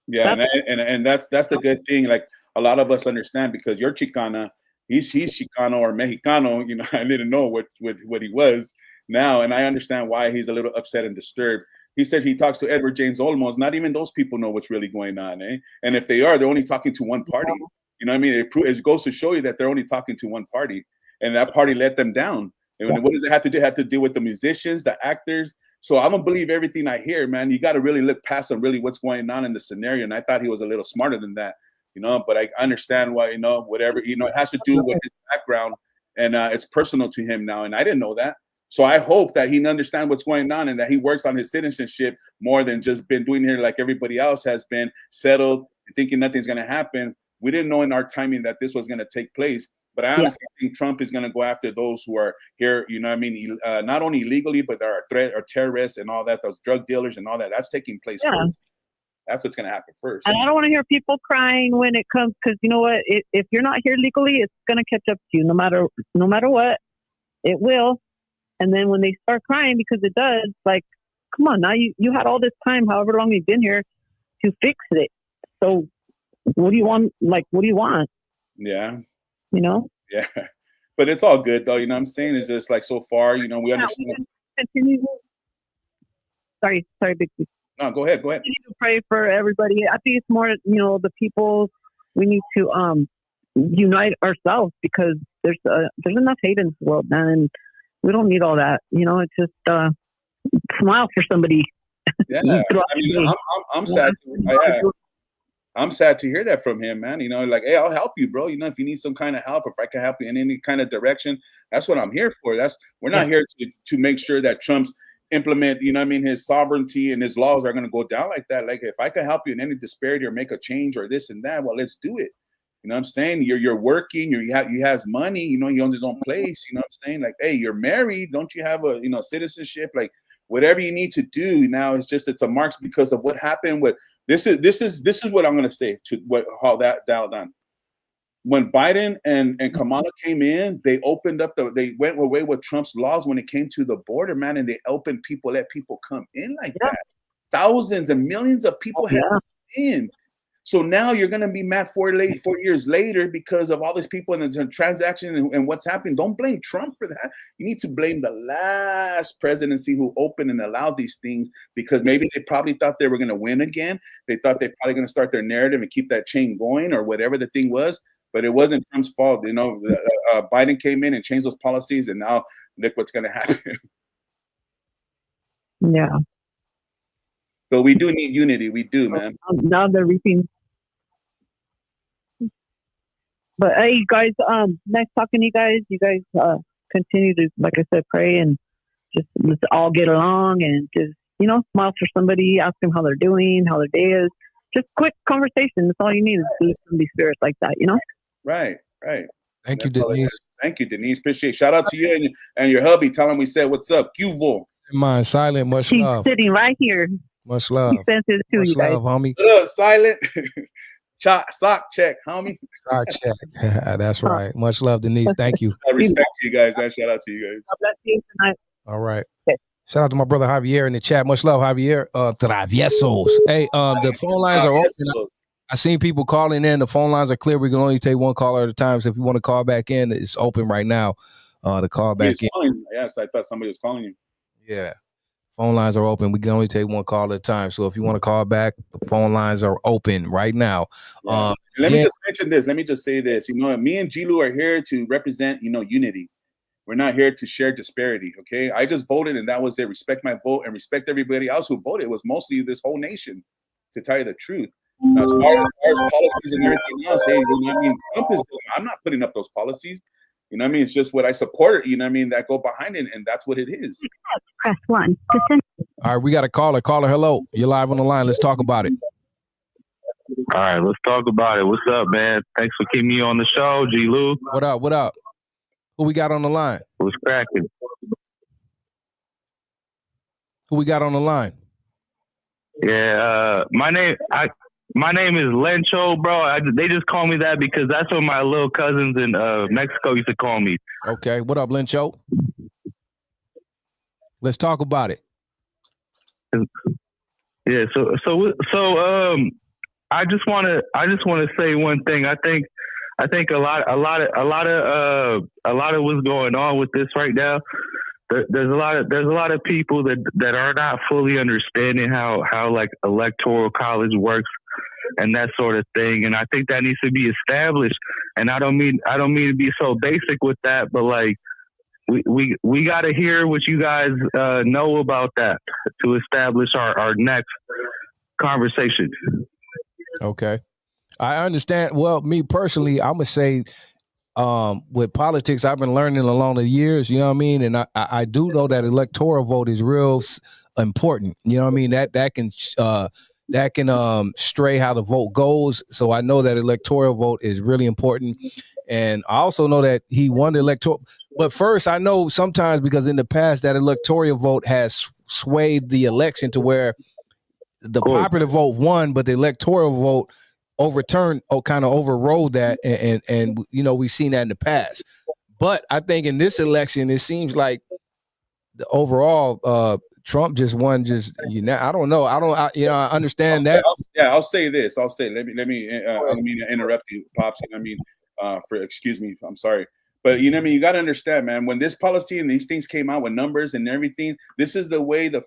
Yeah, and that's a good thing. Like a lot of us understand because you're Chicana. He's Chicano or Mexicano, you know. I didn't know what he was now, and I understand why he's a little upset and disturbed. He said he talks to Edward James Olmos. Not even those people know what's really going on, eh? And if they are, they're only talking to one party. You know what I mean? It goes to show you that they're only talking to one party, and that party let them down. And what does it have to do? Have to do with the musicians, the actors. So I don't believe everything I hear, man. You got to really look past them, really what's going on in the scenario. And I thought he was a little smarter than that. You know, but I understand why, you know, whatever, you know, it has to do with his background and it's personal to him now. And I didn't know that. So I hope that he understands what's going on and that he works on his citizenship more than just been doing here like everybody else has been, settled and thinking nothing's going to happen. We didn't know in our timing that this was going to take place. But I honestly think Trump is going to go after those who are here, you know what I mean, not only illegally, but there are terrorists and all that, those drug dealers and all that. That's taking place first. That's what's going to happen first. And I don't want to hear people crying when it comes, because you know what? If you're not here legally, it's going to catch up to you no matter what. It will. And then when they start crying because it does, like, come on, now you had all this time, however long you've been here, to fix it. So what do you want? Like, what do you want? Yeah. You know? Yeah. But it's all good, though. You know what I'm saying? It's just like so far, you know, we understand. Sorry, Big P. No, go ahead. We need to pray for everybody. I think it's more, you know, the people. We need to unite ourselves because there's enough hate in this world, man, and we don't need all that. You know, it's just smile for somebody. Yeah, I mean, I'm sad. I'm sad to hear that from him, man. You know, like, hey, I'll help you, bro. You know, if you need some kind of help, if I can help you in any kind of direction, that's what I'm here for. We're not here to make sure that Trump's implement, you know what I mean, his sovereignty and his laws are going to go down like that. Like, if I can help you in any disparity or make a change or this and that, well, let's do it. You know what I'm saying? You're working, he has money, you know, he owns his own place. You know what I'm saying? Like, hey, you're married. Don't you have a, you know, citizenship? Like, whatever you need to do now, it's a marks because of what happened with this is what I'm going to say to how that dialed on. When Biden and Kamala came in, they opened up they went away with Trump's laws when it came to the border, man, and they let people come in like that. Thousands and millions of people have come in. So now you're going to be mad 4 years later because of all these people and the transaction and what's happening. Don't blame Trump for that. You need to blame the last presidency who opened and allowed these things, because maybe they probably thought they were going to win again. They thought they're probably going to start their narrative and keep that chain going or whatever the thing was. But it wasn't Trump's fault. You know, Biden came in and changed those policies, and now look what's going to happen. Yeah. But we do need unity. We do, man. Now they're reaping. But hey, guys, nice talking to you guys. You guys continue to, like I said, pray and just let's all get along and just, you know, smile for somebody, ask them how they're doing, how their day is. Just quick conversation. That's all you need is to somebody spirits like that, you know? Right. Thank you, That's all I Denise. got. Thank you, Denise. Appreciate it. Shout out to you and your hubby. Tell him we said what's up. Cuvo. Mind silent, much She's love. sitting right here. Much love. He sent it to Much you guys. love, homie. What up, Silent? Sock check, homie. Sock check. That's right. Much love, Denise. Thank you. I respect you guys, man. Shout out to you guys. God bless you tonight. All right. Okay. Shout out to my brother Javier in the chat. Much love, Javier. Traviesos. Hey, the phone lines are open. I seen people calling in. The phone lines are clear. We can only take one caller at a time. So if you want to call back in, it's open right now. To call back in. Yes, I thought somebody was calling you. Yeah. Phone lines are open. We can only take one call at a time. So if you want to call back, the phone lines are open right now. Yeah. Let me just mention this. Let me just say this. You know, me and G-Lew are here to represent, you know, unity. We're not here to share disparity, okay? I just voted, and that was it. Respect my vote and respect everybody else who voted. It was mostly this whole nation, to tell you the truth. Now, as far as policies and everything else, hey, you know what I mean? Trump is doing, I'm not putting up those policies. You know what I mean? It's just what I support, you know what I mean, that go behind it, and that's what it is. Press 1 to send. All right, we got a caller. Caller, hello. You're live on the line. Let's talk about it. All right, let's talk about it. What's up, man? Thanks for keeping me on the show, G-Lew. What up? What up? Who we got on the line? What's cracking? Who we got on the line? Yeah, my name is Lencho, bro. They just call me that because that's what my little cousins in Mexico used to call me. Okay, what up, Lencho? Let's talk about it. Yeah, so I just want to say one thing. I think a lot of what's going on with this right now. There's a lot of people that are not fully understanding how like electoral college works and that sort of thing. And I think that needs to be established. And I don't mean to be so basic with that, but like we got to hear what you guys know about that to establish our next conversation. Okay. I understand. Well, me personally, I'm going to say with politics, I've been learning along the years, you know what I mean? And I do know that electoral vote is real important. You know what I mean? That can stray how the vote goes. So I know that electoral vote is really important. And I also know that he won the electoral. But first, I know sometimes because in the past that electoral vote has swayed the election to where the popular vote won, but the electoral vote overturned or kind of overrode that. And you know, we've seen that in the past. But I think in this election, it seems like the overall Trump just won. I don't know. I understand that. I'll say this. Let me interrupt you, Pops. I mean, excuse me. I'm sorry. But you know what I mean? You got to understand, man, when this policy and these things came out with numbers and everything, this is the way the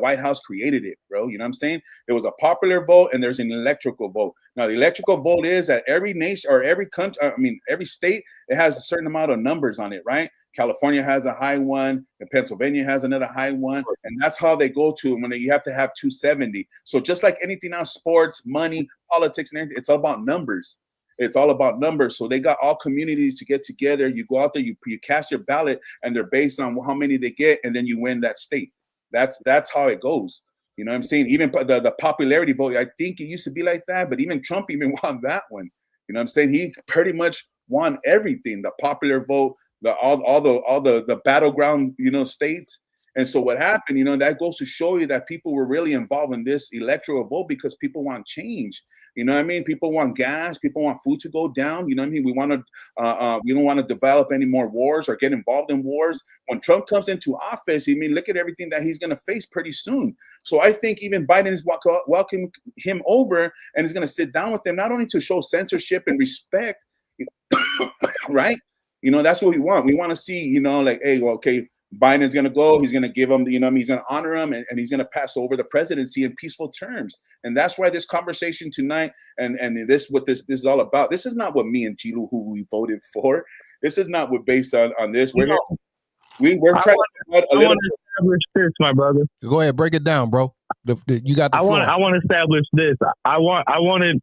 White House created it, bro. You know what I'm saying? There was a popular vote and there's an electrical vote. Now, the electrical vote is that every nation or every country, every state, it has a certain amount of numbers on it, right? California has a high one, and Pennsylvania has another high one, and that's how they go to when you have to have 270. So just like anything else, sports, money, politics, and everything, it's all about numbers. It's all about numbers. So they got all communities to get together. You go out there, you cast your ballot, and they're based on how many they get, and then you win that state. That's how it goes. You know what I'm saying? Even the popularity vote, I think it used to be like that, but even Trump even won that one. You know what I'm saying? He pretty much won everything. The popular vote, all the battleground, you know, states. And so what happened, you know, that goes to show you that people were really involved in this electoral vote because people want change. You know what I mean? People want gas. People want food to go down. You know what I mean? We don't want to develop any more wars or get involved in wars. When Trump comes into office, look at everything that he's going to face pretty soon. So I think even Biden is welcoming him over and is going to sit down with them, not only to show censorship and respect, right? You know, that's what we want. We want to see, you know, like, hey, well, okay, Biden's going to go. He's going to give him, you know, he's going to honor him, and he's going to pass over the presidency in peaceful terms. And that's why this conversation tonight and this is all about. This is not what me and G-Lew, who we voted for. This is not what based on this. We're here. We're trying to I want to establish this, my brother. Go ahead, break it down, bro. You got the floor. I want to establish this. I wanted.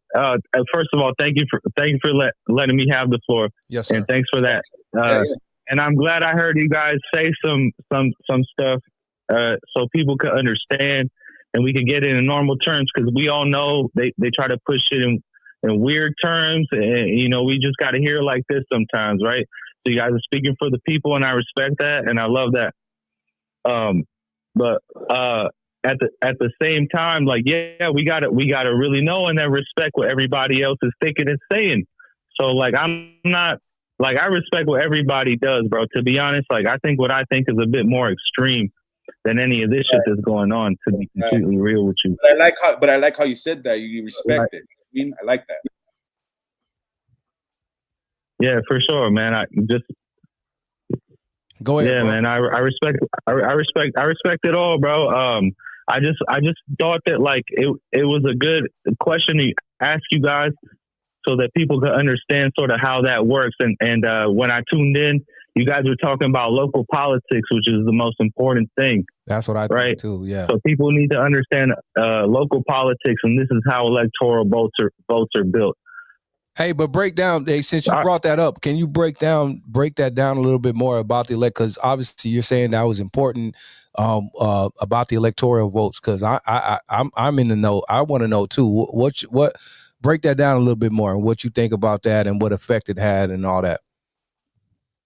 First of all, thank you for letting me have the floor. Yes, sir. And thanks for that. And I'm glad I heard you guys say some stuff, so people could understand and we could get it in normal terms, because we all know they try to push it in weird terms, and we just got to hear it like this sometimes, right? So you guys are speaking for the people, and I respect that, and I love that. But at the same time, like, yeah, we gotta really know and then respect what everybody else is thinking and saying. So, like, I'm not, like, I respect what everybody does, bro. To be honest, like, I think what I think is a bit more extreme than any of this shit that's going on, to be completely real with you. But I like how you said that. You respect it. I like that. Yeah, for sure, man. I just go ahead. Yeah, bro. man. I respect it all, bro. I just thought that, like, it was a good question to ask you guys, so that people could understand sort of how that works. And when I tuned in, you guys were talking about local politics, which is the most important thing. That's what I think too. Yeah. So people need to understand local politics, and this is how electoral votes are built. Hey, but break down. Hey, since you brought that up, can you break that down a little bit more about the because obviously you're saying that was important about the electoral votes. Because I'm in the know. I want to know too. What break that down a little bit more and what you think about that and what effect it had and all that.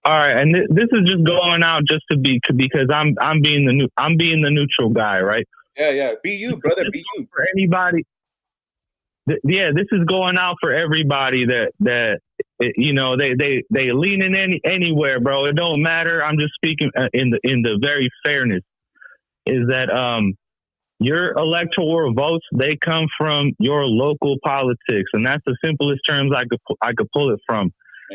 All right, and this is just going out just to be, because I'm being the neutral guy, right? Yeah. Be you, brother. Be you. For anybody. Yeah, this is going out for everybody that they lean in anywhere, bro. It don't matter. I'm just speaking in the very fairness is that your electoral votes, they come from your local politics, and that's the simplest terms I could pull it from.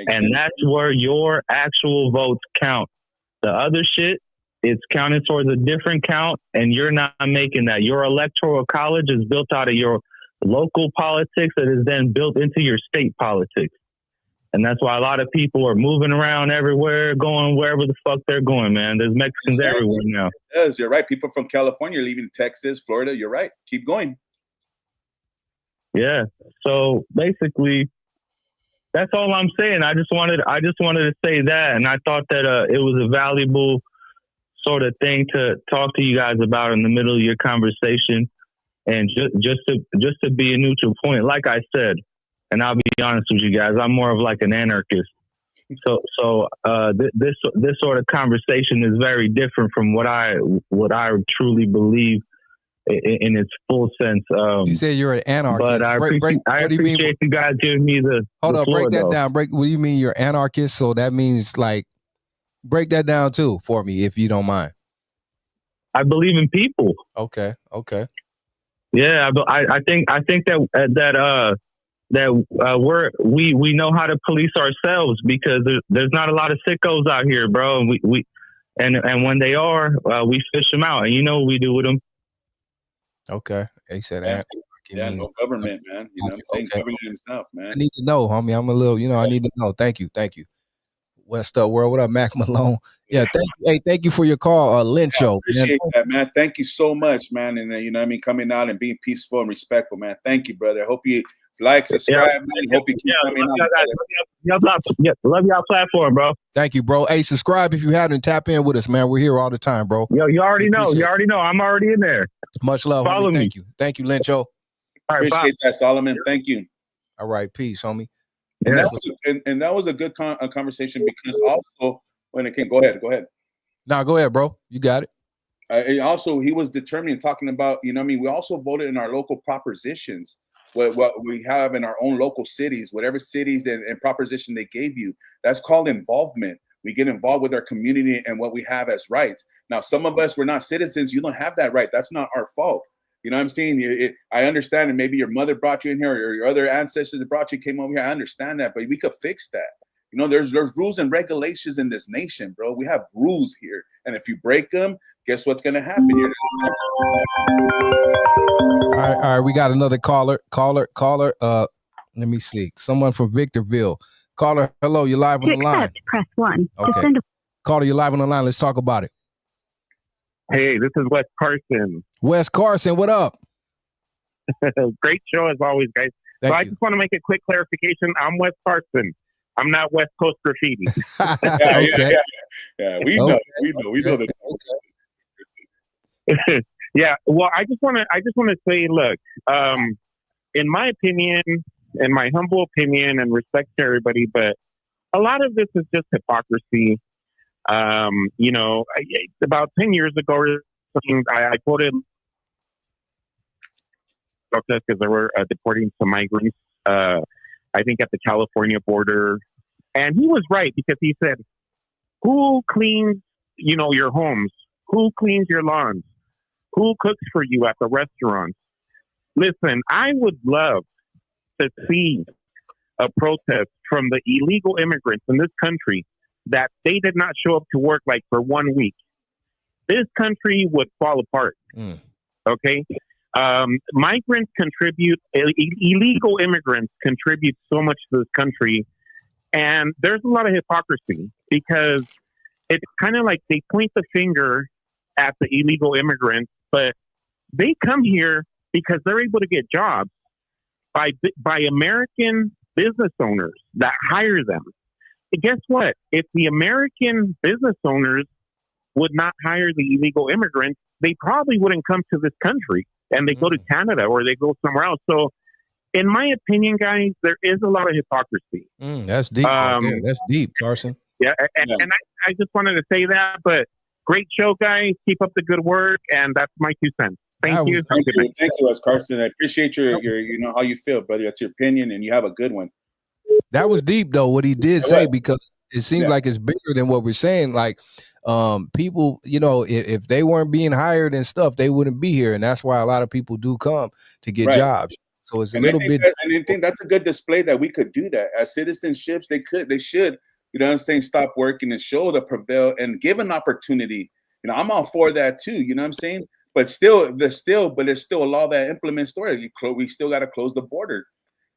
And that's where your actual votes count. The other shit, it's counted towards a different count, and you're not making that. Your electoral college is built out of your local politics that is then built into your state politics. And that's why a lot of people are moving around everywhere, going wherever the fuck they're going, man. There's Mexicans everywhere now. Yes, you're right. People from California are leaving Texas, Florida. You're right. Keep going. Yeah. So basically, that's all I'm saying. I just wanted to say that, and I thought that it was a valuable sort of thing to talk to you guys about in the middle of your conversation, and just to be a neutral point. Like I said, and I'll be honest with you guys, I'm more of like an anarchist. So this sort of conversation is very different from what I truly believe in its full sense. You say you're an anarchist, but I appreciate you guys giving me the hold up, floor, break that though. down. What do you mean you're anarchist? So that means, like, break that down too for me, if you don't mind. I believe in people. Okay. Yeah, I think that we know how to police ourselves, because there's not a lot of sickos out here, bro. And when they are, we fish them out, and you know what we do with them. Okay. He said no government, man. You know what I'm saying? Okay. Government itself, man. I need to know, homie. I'm a little, I need to know. Thank you. West Up World. What up, Mac Malone? Yeah, thank you. Hey, thank you for your call, Lencho. Appreciate that, man. Thank you so much, man. And you know what I mean, coming out and being peaceful and respectful, man. Thank you, brother. I hope you like, subscribe, man. Hope you keep coming out. Love y'all platform, bro. Thank you, bro. Hey, subscribe if you haven't. Tap in with us, man. We're here all the time, bro. Yo, you already know. I'm already in there. Much love. Follow me. Thank you, Lencho. All right, appreciate that, Solomon. Thank you. All right, peace, homie. And that was a good conversation, because also when it came, go ahead. Nah, go ahead, bro. You got it. Also, he was determined, talking about, you know what I mean, we also voted in our local propositions, what we have in our own local cities, whatever cities and proposition they gave you. That's called involvement. We get involved with our community and what we have as rights. Now, some of us, we're not citizens. You don't have that right. That's not our fault. You know what I'm saying? I understand, and maybe your mother brought you in here, or your other ancestors that brought you came over here. I understand that, but we could fix that. You know, there's rules and regulations in this nation, bro. We have rules here, and if you break them, guess what's gonna happen? All right. We got another caller. Let me see. Someone from Victorville. Caller, hello. You're live on the line. Press 1. Okay. To send Caller, you're live on the line. Let's talk about it. Hey, this is Wes Carson. Wes Carson, what up? Great show as always, guys. Thank I you. just want to make a quick clarification. I'm Wes Carson. I'm not West Coast Graffiti. Okay. Yeah. We know that. Yeah. Well, I just want to say, look, in my opinion, in my humble opinion, and respect to everybody, but a lot of this is just hypocrisy. About 10 years ago, or something, I quoted because they were deporting some migrants, I think at the California border. And he was right because he said, who cleans, your homes? Who cleans your lawns? Who cooks for you at the restaurants? Listen, I would love to see a protest from the illegal immigrants in this country that they did not show up to work like for 1 week. This country would fall apart. Okay? Migrants contribute, illegal immigrants contribute so much to this country. And there's a lot of hypocrisy because it's kind of like they point the finger at the illegal immigrants, but they come here because they're able to get jobs by American business owners that hire them. And guess what? If the American business owners would not hire the illegal immigrants, they probably wouldn't come to this country and they go to Canada or they go somewhere else. So in my opinion, guys, there is a lot of hypocrisy. That's deep. Right there. That's deep, Carson. Yeah, and I just wanted to say that, but great show, guys. Keep up the good work, and that's my 2 cents. Thank you. Thank you, Wes Carson. I appreciate your how you feel, brother. That's your opinion, and you have a good one. That was deep, though, what he did say, because it seems like it's bigger than what we're saying. Like, people, if they weren't being hired and stuff, they wouldn't be here, and that's why a lot of people do come to get jobs. So it's a little bit. And I think that's a good display that we could do that as citizenships. They should, stop working and show the prevail and give an opportunity. I'm all for that too. You know what I'm saying? But there's still a law that implements story. We still got to close the border.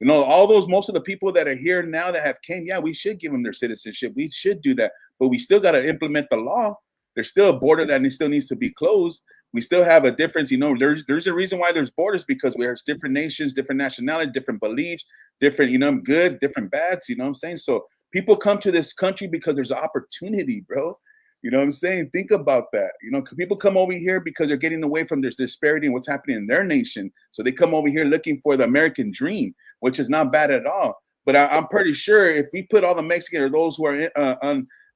Most of the people that are here now that have came, we should give them their citizenship. We should do that, but we still got to implement the law. There's still a border that still needs to be closed. We still have a difference. There's a reason why there's borders, because there's different nations, different nationalities, different beliefs, different, good, different bads. You know what I'm saying? So people come to this country because there's an opportunity, bro. You know what I'm saying? Think about that. People come over here because they're getting away from this disparity and what's happening in their nation. So they come over here looking for the American dream, which is not bad at all. But I'm pretty sure if we put all the Mexicans or those who are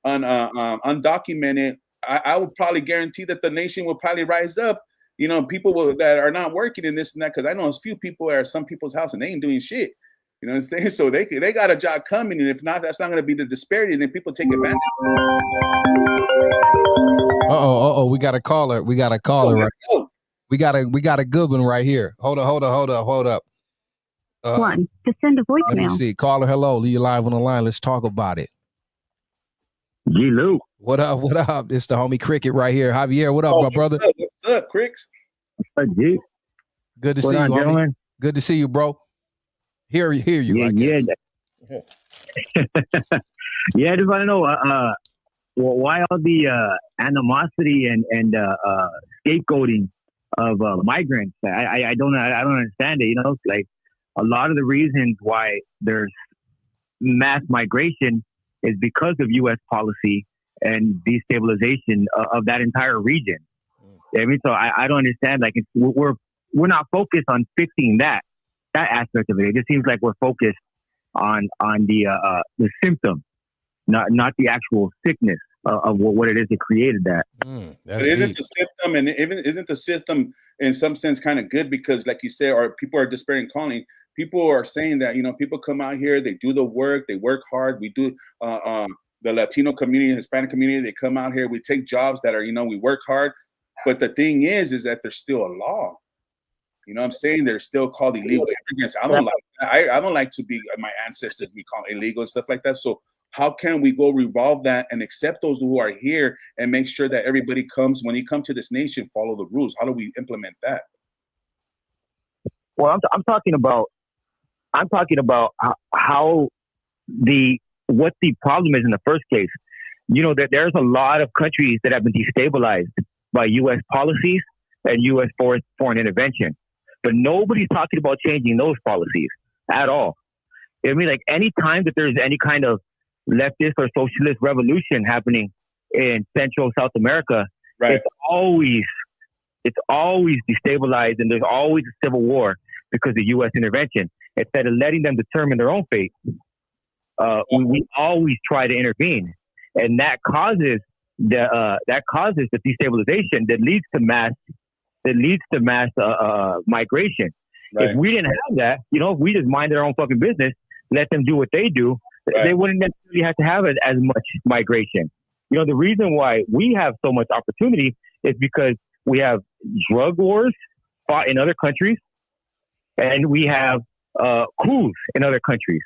undocumented, I would probably guarantee that the nation will probably rise up. People that are not working in this and that, because I know a few people are at some people's house and they ain't doing shit. You know what I'm saying? So they got a job coming, and if not, that's not going to be the disparity. And then people take advantage. We got a caller. We got a caller. Right. We got a good one right here. Hold up. 1 to send a voicemail. Let me see. Caller, hello. You live on the line. Let's talk about it. G-Lew. What up? It's the homie Cricket right here. Javier, what up, my brother? What's up, Cricks? G. Good to see you, homie. Gentlemen? Good to see you, bro. Hear you. Yeah. Yeah, I just want to know why all the animosity and scapegoating of migrants. I don't understand it. Like a lot of the reasons why there's mass migration is because of U.S. policy and destabilization of that entire region. I mean, so I don't understand. Like we're not focused on fixing that aspect of it. It just seems like we're focused on the symptom, not the actual sickness of what it is that created that. Isn't the symptom, and isn't the system in some sense kind of good, because like you say, or people are despairing calling. People are saying that, people come out here, they do the work, they work hard. We do the Latino community, Hispanic community, they come out here, we take jobs that are, we work hard. But the thing is that there's still a law. You know what I'm saying? They're still called illegal immigrants. I don't like to be, my ancestors be called illegal and stuff like that. So how can we go revolve that and accept those who are here and make sure that everybody comes, when you come to this nation, follow the rules? How do we implement that? Well, I'm talking about how what the problem is in the first case. you know that there's a lot of countries that have been destabilized by U.S. policies and U.S. foreign intervention, but nobody's talking about changing those policies at all. I mean, like any time that there's any kind of leftist or socialist revolution happening in Central South America, Right. it's always destabilized, and there's always a civil war because of U.S. intervention. Instead of letting them determine their own fate, we always try to intervene, and that causes the destabilization that leads to mass migration. Right. If we didn't have that, you know, if we just minded our own fucking business, let them do what they do, Right. they wouldn't necessarily have to have as much migration. You know, the reason why we have so much opportunity is because we have drug wars fought in other countries, and we have coups in other countries.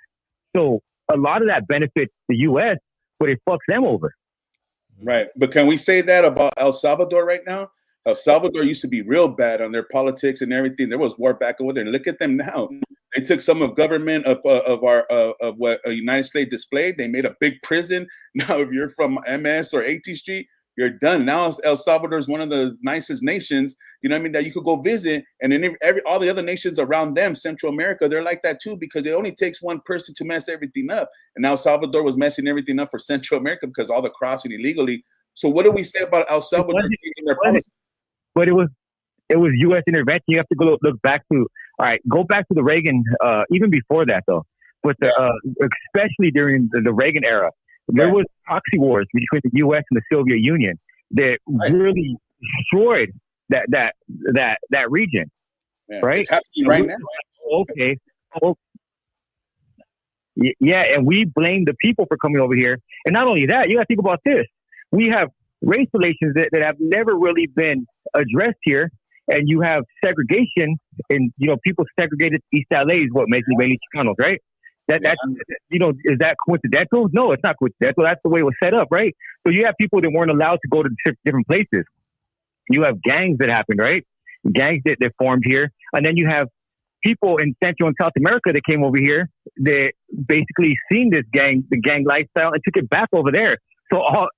So a lot of that benefits the U.S., but it fucks them over. Right. But can we say that about El Salvador right now? El Salvador used to be real bad on their politics and everything. There was war back over there. And look at them now. They took some of government of what a United States displayed. They made a big prison. Now, if you're from MS or 18th Street, you're done. Now El Salvador is one of the nicest nations, you know what I mean, that you could go visit. And then all the other nations around them, Central America, they're like that too, because it only takes one person to mess everything up. And now El Salvador was messing everything up for Central America because all the crossing illegally. So what do we say about El Salvador changing their policy? But it was U.S. intervention. You have to go look back to, go back to the Reagan, even before that though. But especially during the Reagan era, there was proxy wars between the U.S. and the Soviet Union that really destroyed that region. Yeah, right? It's happening right now. Okay. Yeah, and we blame the people for coming over here. And not only that, you got to think about this. We have race relations that have never really been addressed here. And you have segregation, and people segregated East LA is what makes it mainly Chicanos, right? That's is that coincidental? No, it's not coincidental. That's the way it was set up, right? So you have people that weren't allowed to go to different places. You have gangs that happened, right? Gangs that formed here, and then you have people in Central and South America that came over here that basically seen the gang lifestyle and took it back over there. So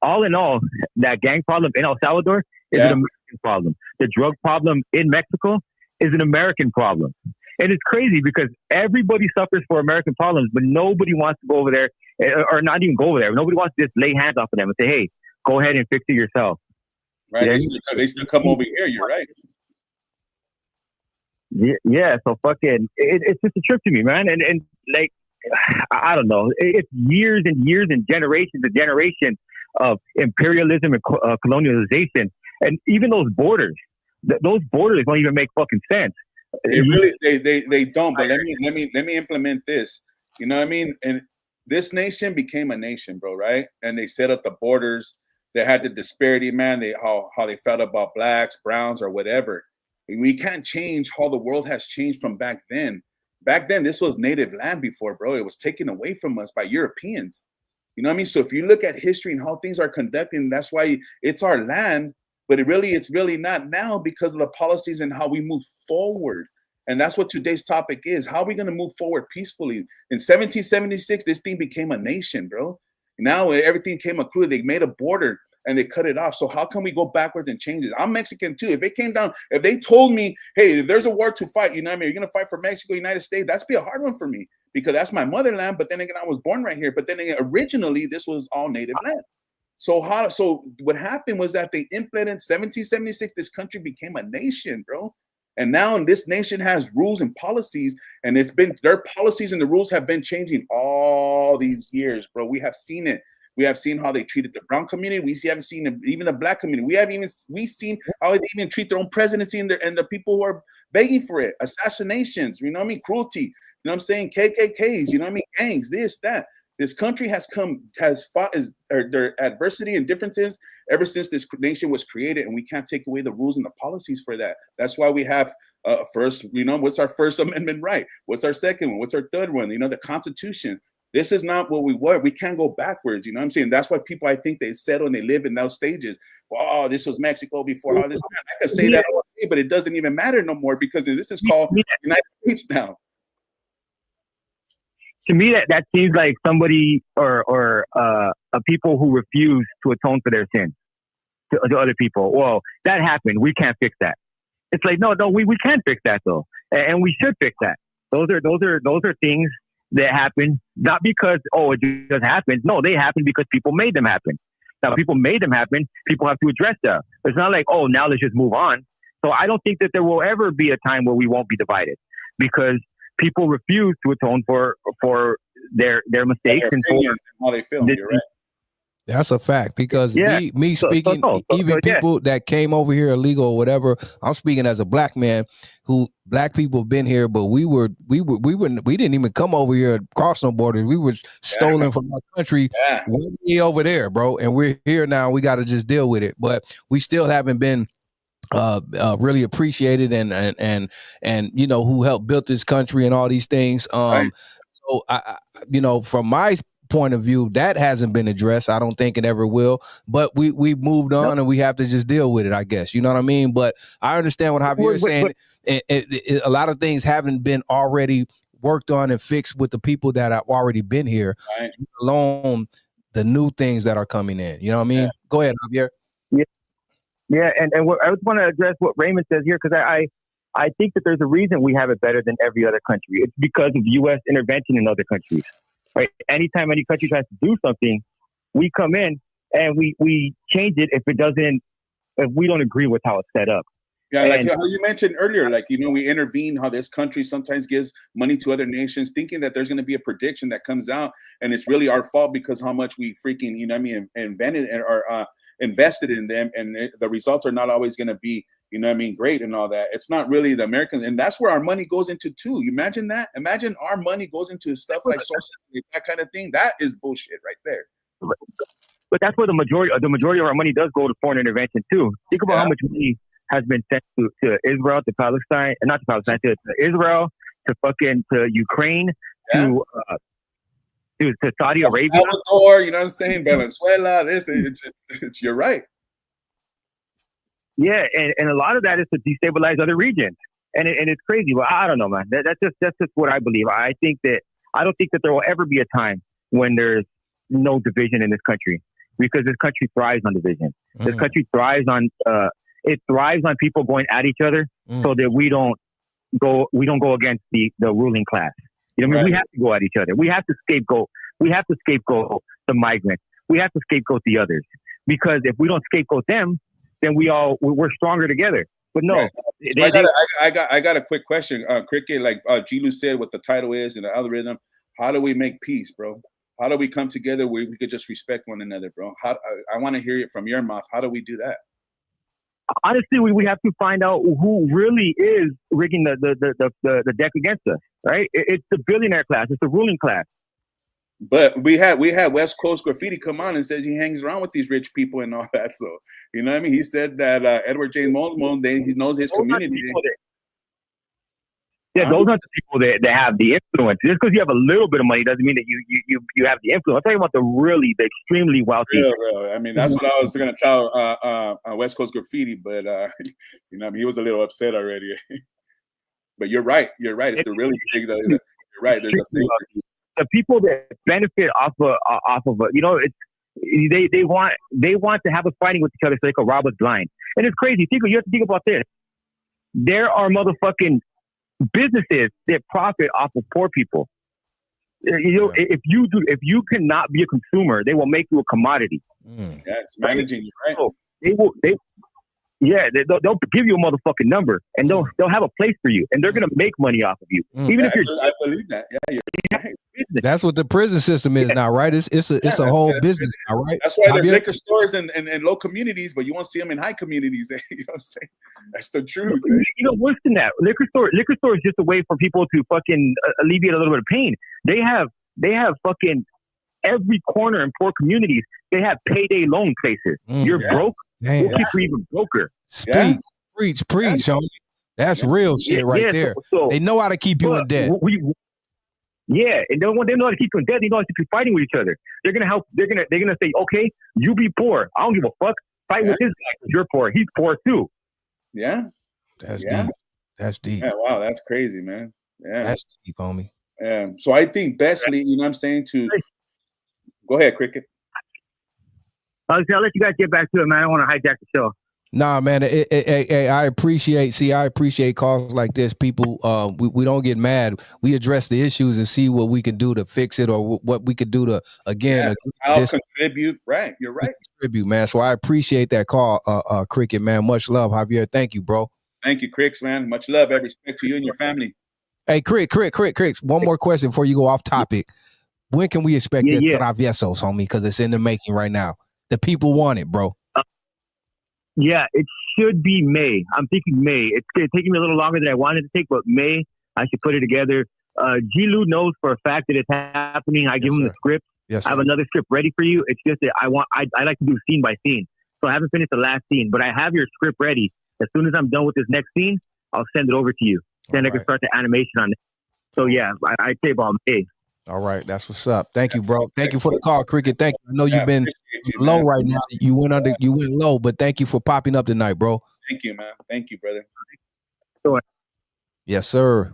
all in all, that gang problem in El Salvador is an American problem. The drug problem in Mexico is an American problem. And it's crazy because everybody suffers for American problems, but nobody wants to go over there, or not even go over there. Nobody wants to just lay hands off of them and say, hey, go ahead and fix it yourself. Right. Yeah. They still come over here. You're right. Yeah. So fucking, it's just a trip to me, man. And like, I don't know. It's years and years and generations and generations of imperialism and colonialization. And even those borders don't even make fucking sense. They don't. But let me implement this. You know what I mean? And this nation became a nation, bro, right? And they set up the borders. They had the disparity, man. How they felt about blacks, browns, or whatever. And we can't change how the world has changed from back then. Back then, this was native land before, bro. It was taken away from us by Europeans. You know what I mean? So if you look at history and how things are conducted, that's why it's our land. But it's really not now because of the policies and how we move forward. And that's what today's topic is. How are we going to move forward peacefully? In 1776, this thing became a nation, bro. Now everything came accrued. They made a border and they cut it off. So how can we go backwards and change it? I'm Mexican too. If it came down, if they told me, hey, if there's a war to fight, you know what I mean? You're going to fight for Mexico, United States. That's be a hard one for me because that's my motherland. But then again, I was born right here. But then again, originally, this was all native land. So what happened was that they implemented 1776, this country became a nation, bro. And now this nation has rules and policies, and their policies and the rules have been changing all these years, bro. We have seen it. We have seen how they treated the brown community. We haven't seen even the black community. We seen how they even treat their own presidency and the people who are begging for it. Assassinations, you know what I mean? Cruelty, you know what I'm saying? KKKs, you know what I mean? Gangs, this, that. This country has fought their adversity and differences ever since this nation was created, and we can't take away the rules and the policies for that. That's why we have first, what's our First Amendment right? What's our second one? What's our third one? The Constitution. This is not what we were. We can't go backwards. You know what I'm saying? That's why people, I think, they settle and they live in those stages. Oh, this was Mexico before all this. I could say that all day, but it doesn't even matter no more because this is called United States now. to me, that seems like somebody or a people who refuse to atone for their sins to other people. Well, that happened. We can't fix that. It's like, no, we can fix that though, and we should fix that. Those are things that happen not because it just happened. No, they happen because people made them happen. Now, people made them happen. People have to address that. It's not like, now let's just move on. So I don't think that there will ever be a time where we won't be divided because people refuse to atone for their mistakes and for how they feel. You're right. That's a fact because me speaking, even people that came over here illegal or whatever, I'm speaking as a black man who black people have been here, but we didn't even come over here across no borders. We were stolen from our country way over there, bro. And we're here now. We got to just deal with it. But we still haven't been really appreciated and who helped build this country and all these things. So I from my point of view, that hasn't been addressed. I don't think it ever will, but we've moved on and we have to just deal with it, I guess. You know what I mean? But I understand what Javier is saying. A lot of things haven't been already worked on and fixed with the people that have already been here, alone the new things that are coming in. You know what I mean? Yeah. Go ahead, Javier. Yeah, and I just want to address what Raymond says here because I think that there's a reason we have it better than every other country. It's because of U.S. intervention in other countries. Right? Anytime any country tries to do something, we come in and we change it if we don't agree with how it's set up. Yeah, like how you mentioned earlier, we intervene, how this country sometimes gives money to other nations, thinking that there's going to be a prediction that comes out, and it's really our fault because how much we freaking, invented or invested in them, and the results are not always going to be, great and all that. It's not really the Americans, and that's where our money goes into too. You imagine that? Imagine our money goes into stuff like social, that kind of thing. That is bullshit right there. But that's where the majority of our money does go to foreign intervention too. Think about how much money has been sent to Israel, to Palestine, and not to Palestine, to Israel, to Ukraine, to Saudi Arabia, Salvador, you know what I'm saying? Venezuela. It's you're right. Yeah, and a lot of that is to destabilize other regions, and it's crazy. But I don't know, man. That's just what I believe. I don't think that there will ever be a time when there's no division in this country because this country thrives on division. This country thrives on people going at each other, so that we don't go against the ruling class. You know what I mean? We have to go at each other. We have to scapegoat. The migrants. We have to scapegoat the others because if we don't scapegoat them, then we're stronger together. But no, I got a quick question, Cricket. Like G-Lew said, what the title is and the algorithm. How do we make peace, bro? How do we come together where we could just respect one another, bro? I want to hear it from your mouth. How do we do that? Honestly, we have to find out who really is rigging the deck against us. Right? It's the billionaire class. It's the ruling class. But we had West Coast Graffiti come on and says he hangs around with these rich people and all that. So you know what I mean? He said that Edward James Molden, he knows his community. Those are the people that have the influence. Just because you have a little bit of money doesn't mean that you have the influence. I'm talking about the extremely wealthy. Real. I mean, that's what I was going to tell West Coast Graffiti, but he was a little upset already. But you're right. It's the really big. You're right. There's a big. The people that benefit off of they want to have us fighting with each other so they can rob us blind. And it's crazy. You have to think about this. There are motherfucking businesses that profit off of poor people. If you cannot be a consumer, they will make you a commodity. It's managing you, right? So they'll give you a motherfucking number, and they'll have a place for you, and they're gonna make money off of you, even if you're. I believe that. Yeah, you're right. That's what the prison system is now, right? It's a whole business now, right? That's why there's liquor stores in low communities, but you won't see them in high communities. You know what I'm saying? That's the truth. Worse than that, liquor store is just a way for people to fucking alleviate a little bit of pain. They have fucking every corner in poor communities. They have payday loan places. You're broke. We'll keep you even broker. Preach, homie. That's real shit right there. So, they know how to keep you in debt. And they know how to keep you in debt. They know how to keep you fighting with each other. They're gonna help. They're gonna say, okay, you be poor. I don't give a fuck. Fight with this guy because you're poor. He's poor too. Yeah. That's deep. That's deep. Yeah, wow, that's crazy, man. Yeah. That's deep, homie. So I think bestly, you know what I'm saying, to go ahead, Cricket. I'll let you guys get back to it, man. I don't want to hijack the show. Nah, man, I appreciate calls like this. People, we don't get mad. We address the issues and see what we can do to fix it, or what we could do to, again, I'll contribute. Right, you're right. Contribute, man. So I appreciate that call, Cricket, man. Much love, Javier. Thank you, bro. Thank you, Cricks, man. Much love and respect to you and your family. Hey, Crick. One more question before you go off topic. When can we expect the traviesos, homie? Because it's in the making right now. The people want it, bro. Yeah, it should be May. I'm thinking May. It's taking me a little longer than I wanted to take, but May, I should put it together. G-Lew knows for a fact that it's happening. I give him the script. Yes, I have another script ready for you. It's just that I like to do scene by scene. So I haven't finished the last scene, but I have your script ready. As soon as I'm done with this next scene, I'll send it over to you. Then I can start the animation on it. So yeah, I'd say about May. All right, that's what's up. Thank you, bro. Thank you for the call, Cricket. Thank you. I know you've been low right now. You went low, but thank you for popping up tonight, bro. Thank you, man. Thank you, brother. Sure. Yes, sir.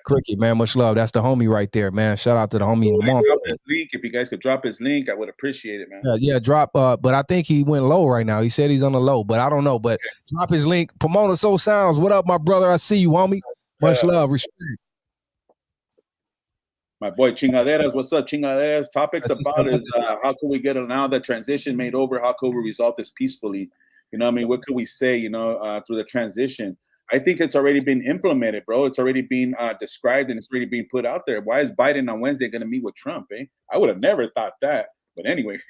Cricket, man, much love. That's the homie right there, man. Shout out to the homie in the month. If you guys could drop his link, I would appreciate it, man. Yeah, drop. But I think he went low right now. He said he's on the low, but I don't know. But drop his link. Pomona Soul Sounds. What up, my brother? I see you, homie. Much love, respect. My boy Chingaderas, what's up, Chingaderas? Topics about is how could we get now the transition made over? How could we resolve this peacefully? You know what I mean? What could we say, through the transition? I think it's already been implemented, bro. It's already been described and it's already being put out there. Why is Biden on Wednesday going to meet with Trump, eh? I would have never thought that. But anyways.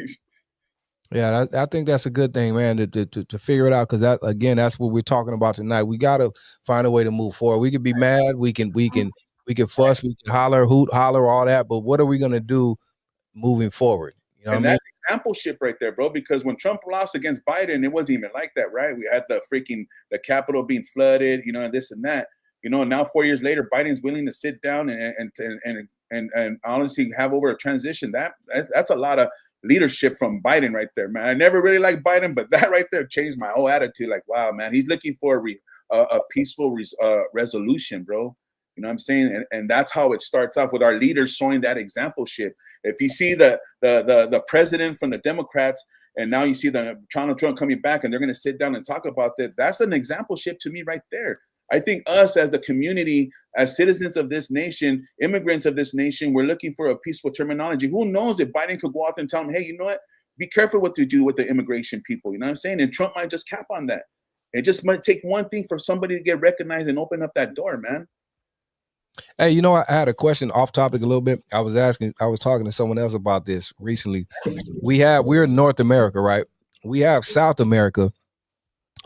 Yeah, I think that's a good thing, man, to figure it out, because that's what we're talking about tonight. We got to find a way to move forward. We can be mad. We can fuss, we can holler, hoot, holler, all that. But what are we going to do moving forward? You know what I mean? That's exampleship right there, bro, because when Trump lost against Biden, it wasn't even like that, right? We had the Capitol being flooded, and this and that. Now 4 years later, Biden's willing to sit down and honestly have over a transition. That's a lot of leadership from Biden right there, man. I never really liked Biden, but that right there changed my whole attitude. Like, wow, man, he's looking for a peaceful resolution, bro. You know what I'm saying? And that's how it starts off, with our leaders showing that exampleship. If you see the president from the Democrats, and now you see the Donald Trump coming back, and they're going to sit down and talk about that, that's an exampleship to me right there. I think us as the community, as citizens of this nation, immigrants of this nation, we're looking for a peaceful terminology. Who knows if Biden could go out there and tell them, hey, you know what? Be careful what you do with the immigration people. You know what I'm saying? And Trump might just cap on that. It just might take one thing for somebody to get recognized and open up that door, man. Hey, I had a question off topic a little bit. I was talking to someone else about this recently. We're in North America, right? We have South America.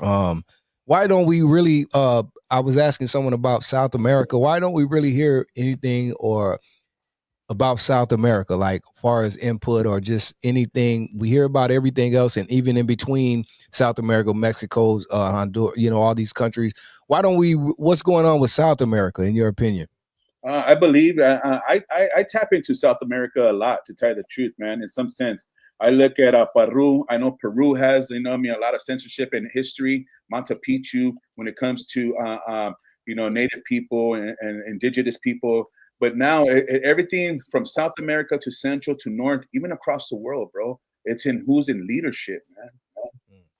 Why don't we really, I was asking someone about South America. Why don't we really hear anything about South America, like far as input or just anything? We hear about everything else, and even in between South America, Mexico's, Honduras, all these countries. Why don't we, what's going on with South America, in your opinion? I believe I tap into South America a lot, to tell you the truth, man. In some sense, I look at Peru. I know Peru has, a lot of censorship in history. Machu Picchu, when it comes to Native people and indigenous people. But now everything from South America to Central to North, even across the world, bro, it's in who's in leadership, man.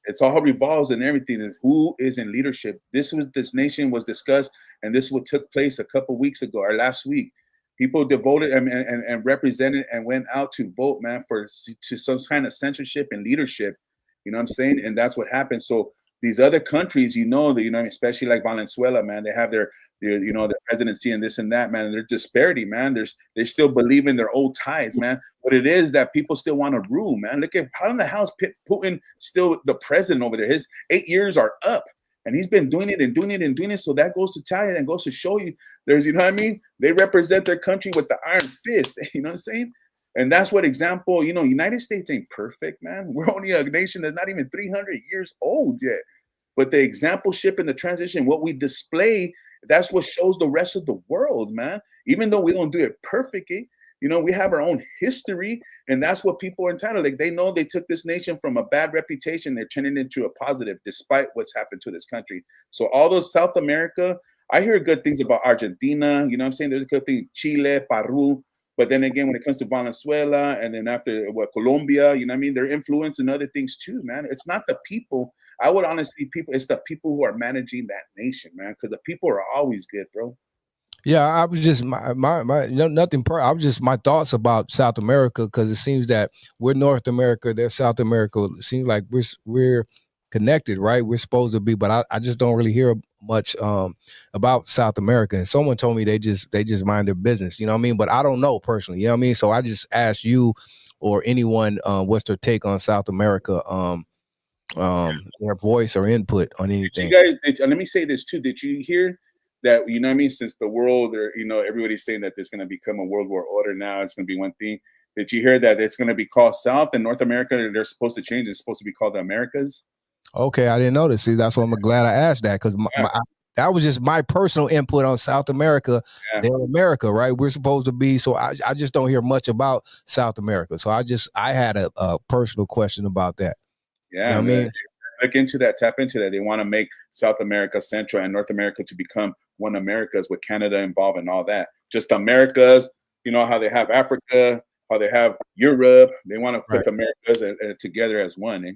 It's all revolves in everything. Is who is in leadership. This nation was discussed, and this is what took place a couple weeks ago or last week. People devoted and represented and went out to vote, man, to some kind of censorship and leadership. You know what I'm saying? And that's what happened. So these other countries, especially like Venezuela, man, they have their presidency and this and that, man. And their disparity, man. They still believe in their old ties, man. What it is that people still want to rule, man. Look at how in the hell's Putin still the president over there. His 8 years are up, and he's been doing it and doing it and doing it. So that goes to tell you and goes to show you there's, they represent their country with the iron fist. You know what I'm saying? And that's what example, United States ain't perfect, man. We're only a nation that's not even 300 years old yet. But the exampleship and the transition, what we display, that's what shows the rest of the world, man. Even though we don't do it perfectly, we have our own history, and that's what people are entitled. Like, they know they took this nation from a bad reputation. They're turning it into a positive, despite what's happened to this country. So all those South America, I hear good things about Argentina. You know what I'm saying? There's a good thing, Chile, Peru. But then again, when it comes to Venezuela and then after Colombia, you know what I mean? They're influencing other things too, man. It's not the people. I would honestly, it's the people who are managing that nation, man. Because the people are always good, bro. Yeah, I was just nothing. I was just my thoughts about South America, because it seems that we're North America, they're South America. It seems like we're connected, right? We're supposed to be, but I just don't really hear much about South America. And someone told me they just mind their business, you know what I mean? But I don't know personally, you know what I mean? So I just asked you or anyone what's their take on South America, their voice or input on anything. Let me say this too. Did you hear that, you know what I mean, since the world, or you know, everybody's saying that there's going to become a world war order now, it's going to be one thing. Did you hear that it's going to be called South and North America? They're supposed to change. It's supposed to be called the Americas. Okay, I didn't notice. See, that's why I'm glad I asked that, because that was just my personal input on South America. Yeah. They're America, right? We're supposed to be. So I just don't hear much about South America. So I had a personal question about that. Yeah, you know what I mean, look into that, tap into that. They want to make South America, Central, and North America to become one Americas, with Canada involved and all that. Just Americas, you know how they have Africa, how they have Europe. They want to put the Americas together as one. Eh?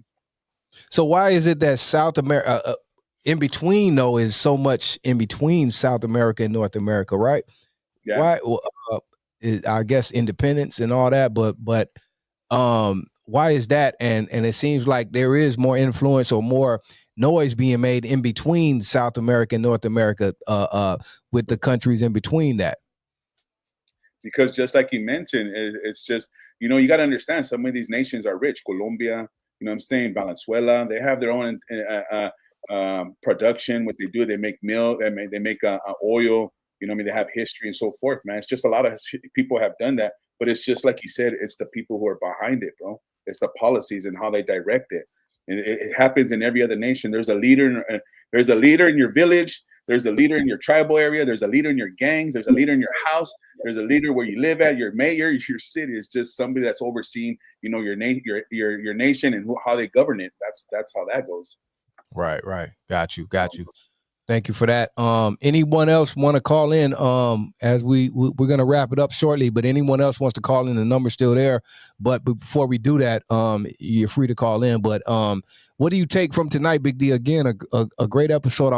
So why is it that South America, in between though, is so much in between South America and North America, right? Yeah. Why? I guess independence and all that, but why is that? And it seems like there is more influence or more noise being made in between South America and North America, with the countries in between that. Because just like you mentioned, it's just, you know, you got to understand, some of these nations are rich. Colombia, you know what I'm saying, Venezuela, they have their own production. What they do, they make milk, they make oil, you know what I mean? They have history and so forth, man. It's just a lot of people have done that. But it's just like you said, it's the people who are behind it, bro. It's the policies and how they direct it. And it happens in every other nation. There's a leader. There's a leader in your village. There's a leader in your tribal area. There's a leader in your gangs. There's a leader in your house. There's a leader where you live at. Your mayor, your city is just somebody that's overseeing, you know, your nation and how they govern it. That's how that goes. Right. Got you. Thank you for that. Anyone else want to call in? As we're gonna wrap it up shortly, but anyone else wants to call in, the number's still there. But before we do that, you're free to call in. But what do you take from tonight, Big D? Again, a great episode.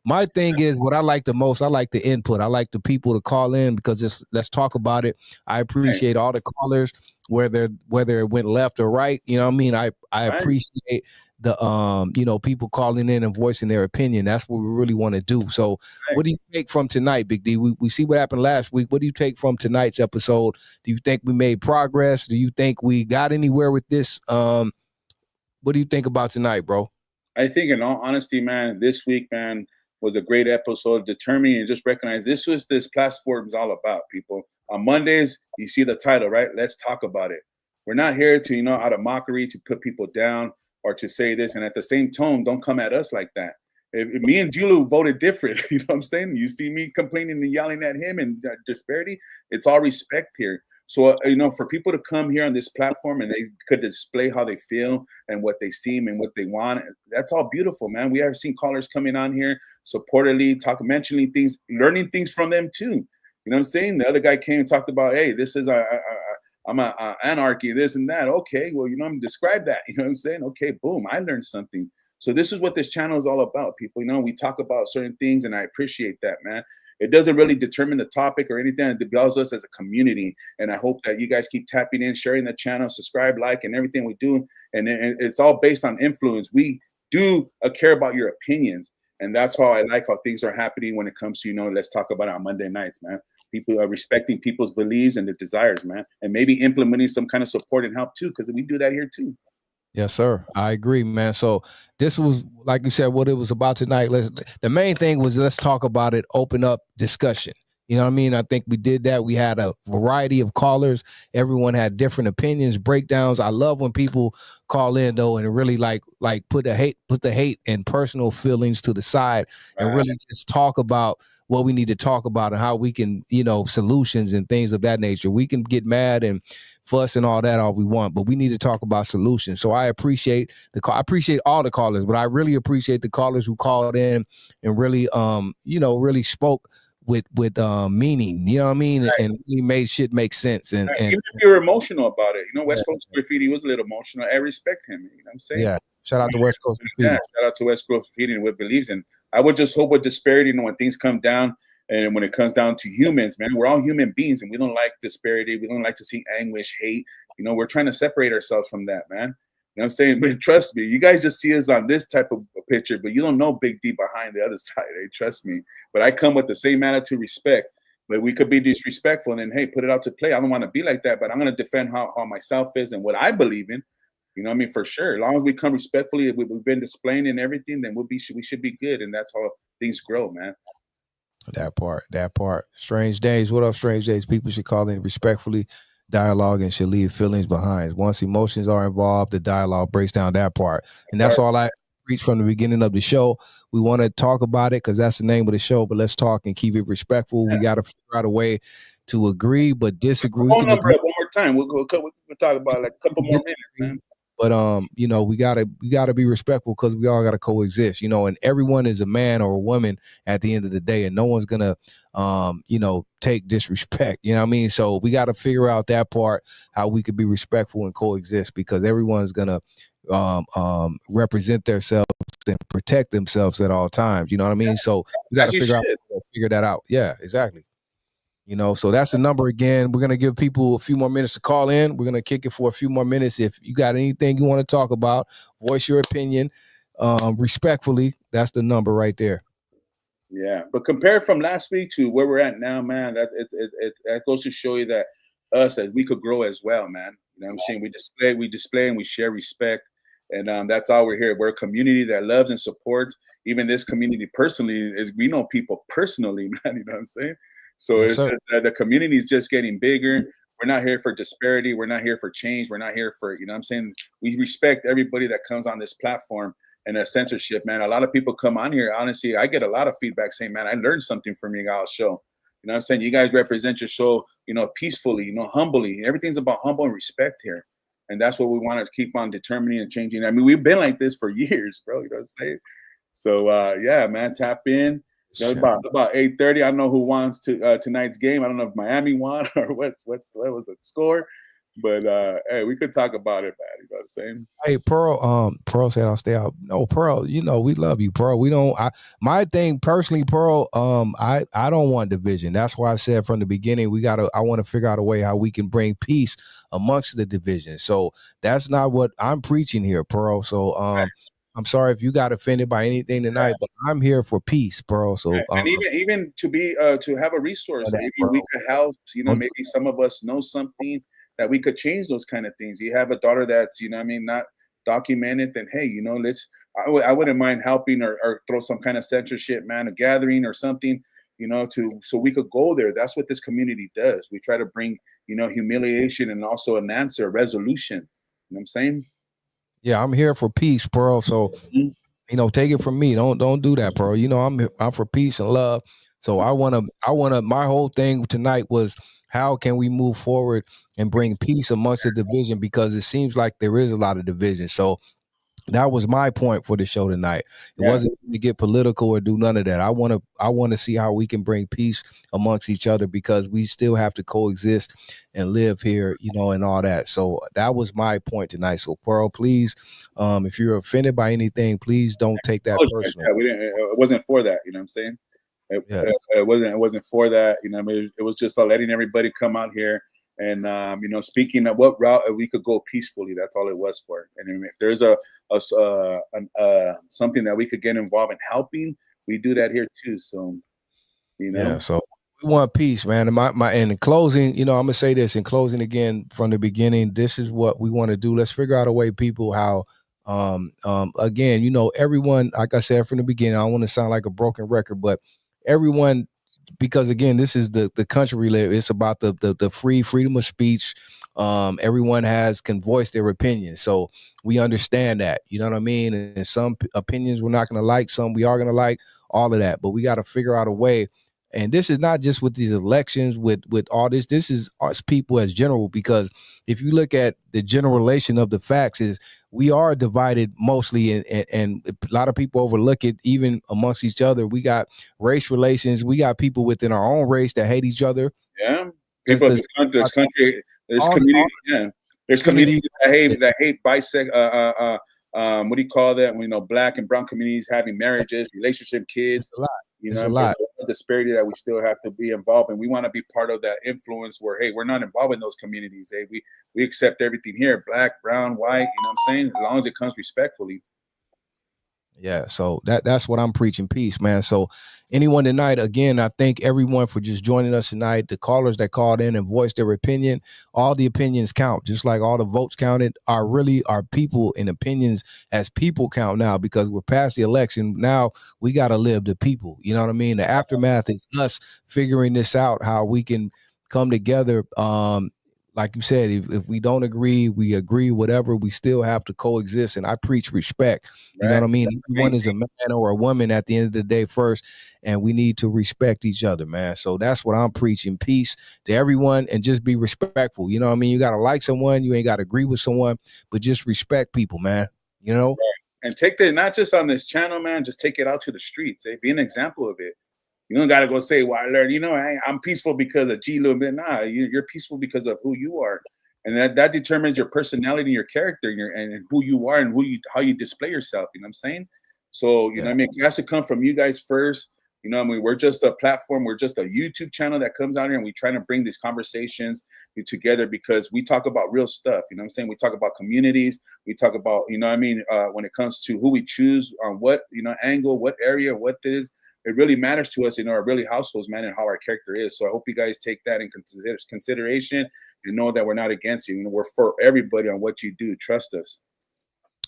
My thing is, what I like the most, I like the input. I like the people to call in, because let's talk about it. I appreciate all the callers, whether it went left or right. You know what I mean? I appreciate the you know, people calling in and voicing their opinion. That's what we really want to do. So what do you take from tonight, Big D? We see what happened last week. What do you take from tonight's episode? Do you think we made progress? Do you think we got anywhere with this? What do you think about tonight, bro? I think, in all honesty, man, this week, man, was a great episode. Determining and just recognize this was this platform is all about, people. On Mondays, you see the title, right? Let's talk about it. We're not here to, you know, out of mockery, to put people down or to say this. And at the same tone, don't come at us like that. If me and G-Lew voted different, you know what I'm saying? You see me complaining and yelling at him and disparity. It's all respect here. So, you know, for people to come here on this platform and they could display how they feel and what they see and what they want, that's all beautiful, man. We have seen callers coming on here supportively, mentioning things, learning things from them too. You know what I'm saying? The other guy came and talked about, hey, this is I'm a anarchy, this and that. Okay, well, you know, I'm describe that. You know what I'm saying? Okay, boom, I learned something. So this is what this channel is all about, people. You know, we talk about certain things, and I appreciate that, man. It doesn't really determine the topic or anything. It develops us as a community. And I hope that you guys keep tapping in, sharing the channel, subscribe, like, and everything we do. And it's all based on influence. We do care about your opinions. And that's how I like how things are happening when it comes to, you know, let's talk about it on Monday nights, man. People are respecting people's beliefs and their desires, man. And maybe implementing some kind of support and help too, because we do that here too. Yes, sir. I agree, man. So this was, like you said, what it was about tonight. The main thing was, let's talk about it, open up discussion. You know what I mean? I think we did that. We had a variety of callers. Everyone had different opinions, breakdowns. I love when people call in though and really like put the hate and personal feelings to the side and really just talk about what we need to talk about and how we can, solutions and things of that nature. We can get mad and fuss and all that all we want, but we need to talk about solutions. So I appreciate I appreciate all the callers, but I really appreciate the callers who called in and really really spoke with meaning, you know what I mean? Right. And he made shit make sense. And even if you're emotional about it, West Coast Graffiti was a little emotional. I respect him, you know what I'm saying? Yeah. Shout out to West Coast Graffiti. Yeah, shout out to West Coast Graffiti and what believes in. I would just hope with disparity, when things come down and when it comes down to humans, man, we're all human beings and we don't like disparity. We don't like to see anguish, hate. We're trying to separate ourselves from that, man. You know what I'm saying? But trust me, you guys just see us on this type of picture, but you don't know Big D behind the other side. Hey, trust me. But I come with the same attitude, respect. But we could be disrespectful and then, hey, put it out to play. I don't want to be like that, but I'm going to defend how myself is and what I believe in. You know what I mean? For sure. As long as we come respectfully, we've been displaying and everything, then we should be good. And that's how things grow, man. That part. Strange Days. What up, Strange Days? People should call in respectfully. Dialogue and should leave feelings behind. Once emotions are involved, the dialogue breaks down that part. And that's all I preach from the beginning of the show. We want to talk about it because that's the name of the show, but let's talk and keep it respectful. We got to figure out a way to agree but disagree. Phone number one more time. We'll talk about like a couple more minutes, man. But we gotta be respectful because we all gotta coexist, and everyone is a man or a woman at the end of the day, and no one's gonna take disrespect. You know what I mean? So we gotta figure out that part, how we could be respectful and coexist, because everyone's gonna represent themselves and protect themselves at all times. You know what I mean? So we gotta figure that out. Yeah, exactly. So that's the number again. We're going to give people a few more minutes to call in. We're going to kick it for a few more minutes. If you got anything you want to talk about, voice your opinion respectfully. That's the number right there. Yeah, but compared from last week to where we're at now, man, that goes to show you that we could grow as well, man. You know what I'm saying? We display and we share respect. And that's all we're here. We're a community that loves and supports. Even this community personally, we know people personally, man. You know what I'm saying? So it's just the community is just getting bigger. We're not here for disparity. We're not here for change. We're not here for, you know what I'm saying? We respect everybody that comes on this platform and censorship, man. A lot of people come on here. Honestly, I get a lot of feedback saying, man, I learned something from you guys' show. You know what I'm saying? You guys represent your show, peacefully, humbly. Everything's about humble and respect here. And that's what we want to keep on determining and changing. I mean, we've been like this for years, bro. You know what I'm saying? So, yeah, man, tap in. About 8:30. I don't know who wants tonight's game. I don't know if Miami won or what was the score, but hey, we could talk about it, man. You know what I'm saying? Hey, Pearl said I'll stay out. No, Pearl, we love you, Pearl. We don't. My thing personally, Pearl. I don't want division. That's why I said from the beginning I want to figure out a way how we can bring peace amongst the division. So that's not what I'm preaching here, Pearl. So I'm sorry if you got offended by anything tonight, but I'm here for peace, bro. So and even to be to have a resource, maybe we could help. Maybe some of us know something that we could change those kind of things. You have a daughter that's not documented, then hey, I wouldn't mind helping or throw some kind of censorship, man, a gathering or something, so we could go there. That's what this community does. We try to bring humiliation and also an answer, a resolution. You know what I'm saying? Yeah, I'm here for peace, Pearl. So, take it from me. Don't do that, Pearl. I'm for peace and love. So I wanna. My whole thing tonight was how can we move forward and bring peace amongst the division, because it seems like there is a lot of division. So that was my point for the show tonight. It wasn't to get political or do none of that. I want to see how we can bring peace amongst each other, because we still have to coexist and live here, and all that. So that was my point tonight. So Pearl, please, if you're offended by anything, please don't take that personal. It wasn't for that. You know what I'm saying? It wasn't for that. It was just letting everybody come out here. And speaking of what route we could go peacefully, that's all it was for. And if there's something that we could get involved in helping, we do that here too. So, Yeah. So we want peace, man. And in closing, I'm gonna say this in closing again from the beginning. This is what we want to do. Let's figure out a way, people, how. Again, everyone. Like I said from the beginning, I don't want to sound like a broken record, but everyone because again, this is the country we live. It's about the freedom of speech. Everyone can voice their opinion, so we understand that. You know what I mean? And some opinions we're not going to like, some we are going to like, all of that. But we got to figure out a way. And this is not just with these elections, with all this. This is us people as general, because if you look at the general relation of the facts, is we are divided mostly, and a lot of people overlook it even amongst each other. We got race relations. We got people within our own race that hate each other. Yeah, people. There's country. There's community. Yeah, there's communities that hate bisexual. What do you call that? You know, black and brown communities having marriages, relationship, kids. It's a lot. You It's know, a lot. there's a disparity that we still have to be involved in. We want to be part of that influence where, hey, we're not involved in those communities. Hey, we accept everything here, black, brown, white. You know what I'm saying? As long as it comes respectfully. Yeah, so that's what I'm preaching, peace, man. So anyone tonight, again, I thank everyone for just joining us tonight. The callers that called in and voiced their opinion, all the opinions count, just like all the votes counted. Our people and opinions as people count now, because we're past the election. Now we got to live the people. You know what I mean? The aftermath is us figuring this out, how we can come together. Like you said, if we don't agree, we agree, whatever, we still have to coexist. And I preach respect. You know what I mean? Everyone is a man or a woman at the end of the day first, and we need to respect each other, man. So that's what I'm preaching. Peace to everyone, and just be respectful. You know what I mean? You got to like someone. You ain't got to agree with someone, but just respect people, man. You know? Right. And take that, not just on this channel, man, just take it out to the streets. Be an example of it. You don't got to go say, well, I learned, you know, I'm peaceful because of G-Lew. Nah, you're peaceful because of who you are. And that determines your personality, your character, and who you are, and how you display yourself. You know what I'm saying? So, you know what I mean? It has to come from you guys first. You know what I mean? We're just a platform. We're just a YouTube channel that comes out here, and we try to bring these conversations together, because we talk about real stuff. You know what I'm saying? We talk about communities. We talk about, you know what I mean, when it comes to who we choose, on what, you know, angle, what area, what is. It really matters to us in our really households, man, and how our character is. So I hope you guys take that in consideration and know that we're not against you. You know, we're for everybody on what you do. Trust us.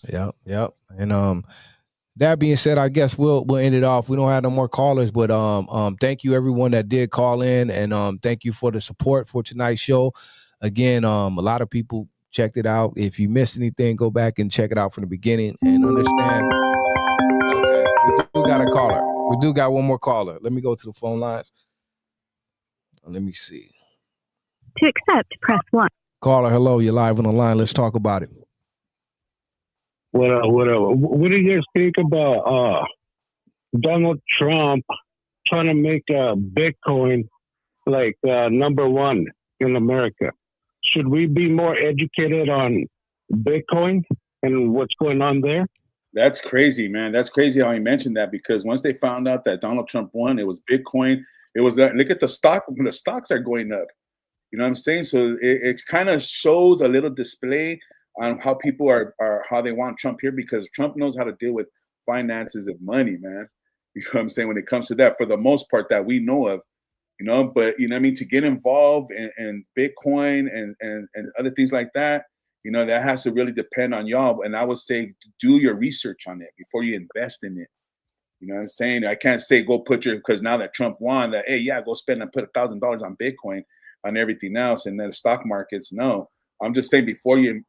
Yep. And that being said, I guess we'll end it off. We don't have no more callers, but thank you everyone that did call in, and thank you for the support for tonight's show. Again, a lot of people checked it out. If you missed anything, go back and check it out from the beginning and understand. Okay, we do got a caller. We do got one more caller. Let me go to the phone lines. Let me see. To accept, press 1. Caller, hello. You're live on the line. Let's talk about it. What do you guys think about Donald Trump trying to make Bitcoin like number one in America? Should we be more educated on Bitcoin and what's going on there? That's crazy, man. That's crazy how he mentioned that, because once they found out that Donald Trump won, it was Bitcoin. It was that. Look at the stock. The stocks are going up. You know what I'm saying? So it kind of shows a little display on how people are how they want Trump here, because Trump knows how to deal with finances and money, man. You know what I'm saying? When it comes to that, for the most part that we know of, you know, but you know what I mean, to get involved in Bitcoin and other things like that, you know, that has to really depend on y'all. And I would say do your research on it before you invest in it. You know what I'm saying? I can't say go put because now that Trump won, that, hey, yeah, go spend and put $1,000 on Bitcoin, on everything else, and then the stock markets. No, I'm just saying,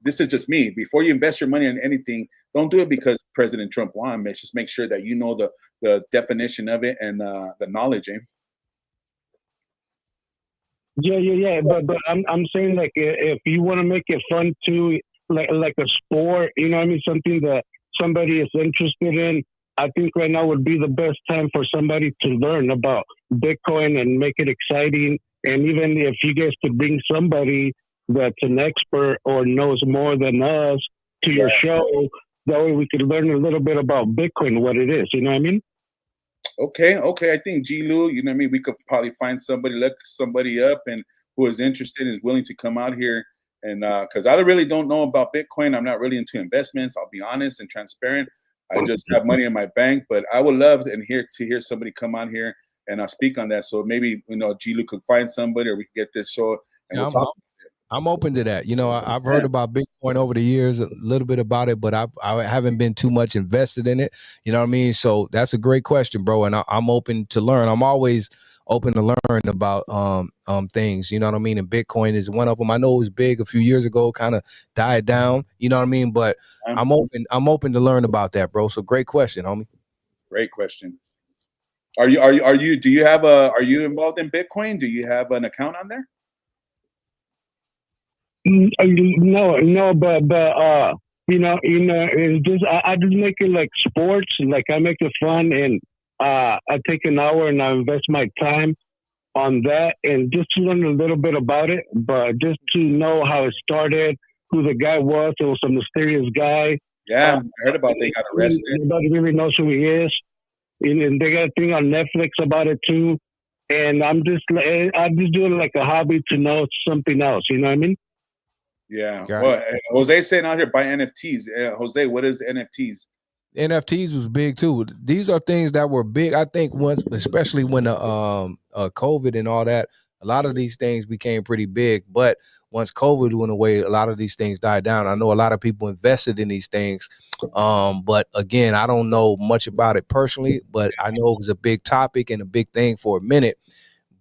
this is just me, before you invest your money in anything, don't do it because President Trump won. Just make sure that you know the definition of it and the knowledge. Yeah. But I'm saying, like, if you want to make it fun too, like a sport, you know what I mean, something that somebody is interested in, I think right now would be the best time for somebody to learn about Bitcoin and make it exciting. And even if you guys could bring somebody that's an expert or knows more than us to your show, that way we could learn a little bit about Bitcoin, what it is. You know what I mean? Okay. I think G-Lew, you know what I mean? We could probably find somebody, look somebody up and who is interested and is willing to come out here. And because I really don't know about Bitcoin. I'm not really into investments. I'll be honest and transparent. I just have money in my bank, but I would love to hear somebody come on here and speak on that. So maybe, you know, G-Lew could find somebody, or we could get this show and we'll talk. I'm open to that. You know, I've heard about Bitcoin over the years, a little bit about it, but I haven't been too much invested in it. You know what I mean? So that's a great question, bro. And I'm open to learn. I'm always open to learn about things. You know what I mean? And Bitcoin is one of them. I know it was big a few years ago, kind of died down. You know what I mean? But I'm open to learn about that, bro. So great question, homie. Great question. Do you involved in Bitcoin? Do you have an account on there? No, but it's just I just make it like sports. Like I make it fun, and I take an hour and I invest my time on that, and just to learn a little bit about it, but just to know how it started, who the guy was. It was a mysterious guy. Yeah, I heard about they got arrested. Nobody really knows who he is, and they got a thing on Netflix about it too. And I'm just doing it like a hobby to know something else. You know what I mean? Yeah. Well, Jose saying out here buy NFTs. Jose, what is NFTs? NFTs was big too. These are things that were big. I think once, especially when the COVID and all that, a lot of these things became pretty big. But once COVID went away, a lot of these things died down. I know a lot of people invested in these things. But again, I don't know much about it personally, but I know it was a big topic and a big thing for a minute.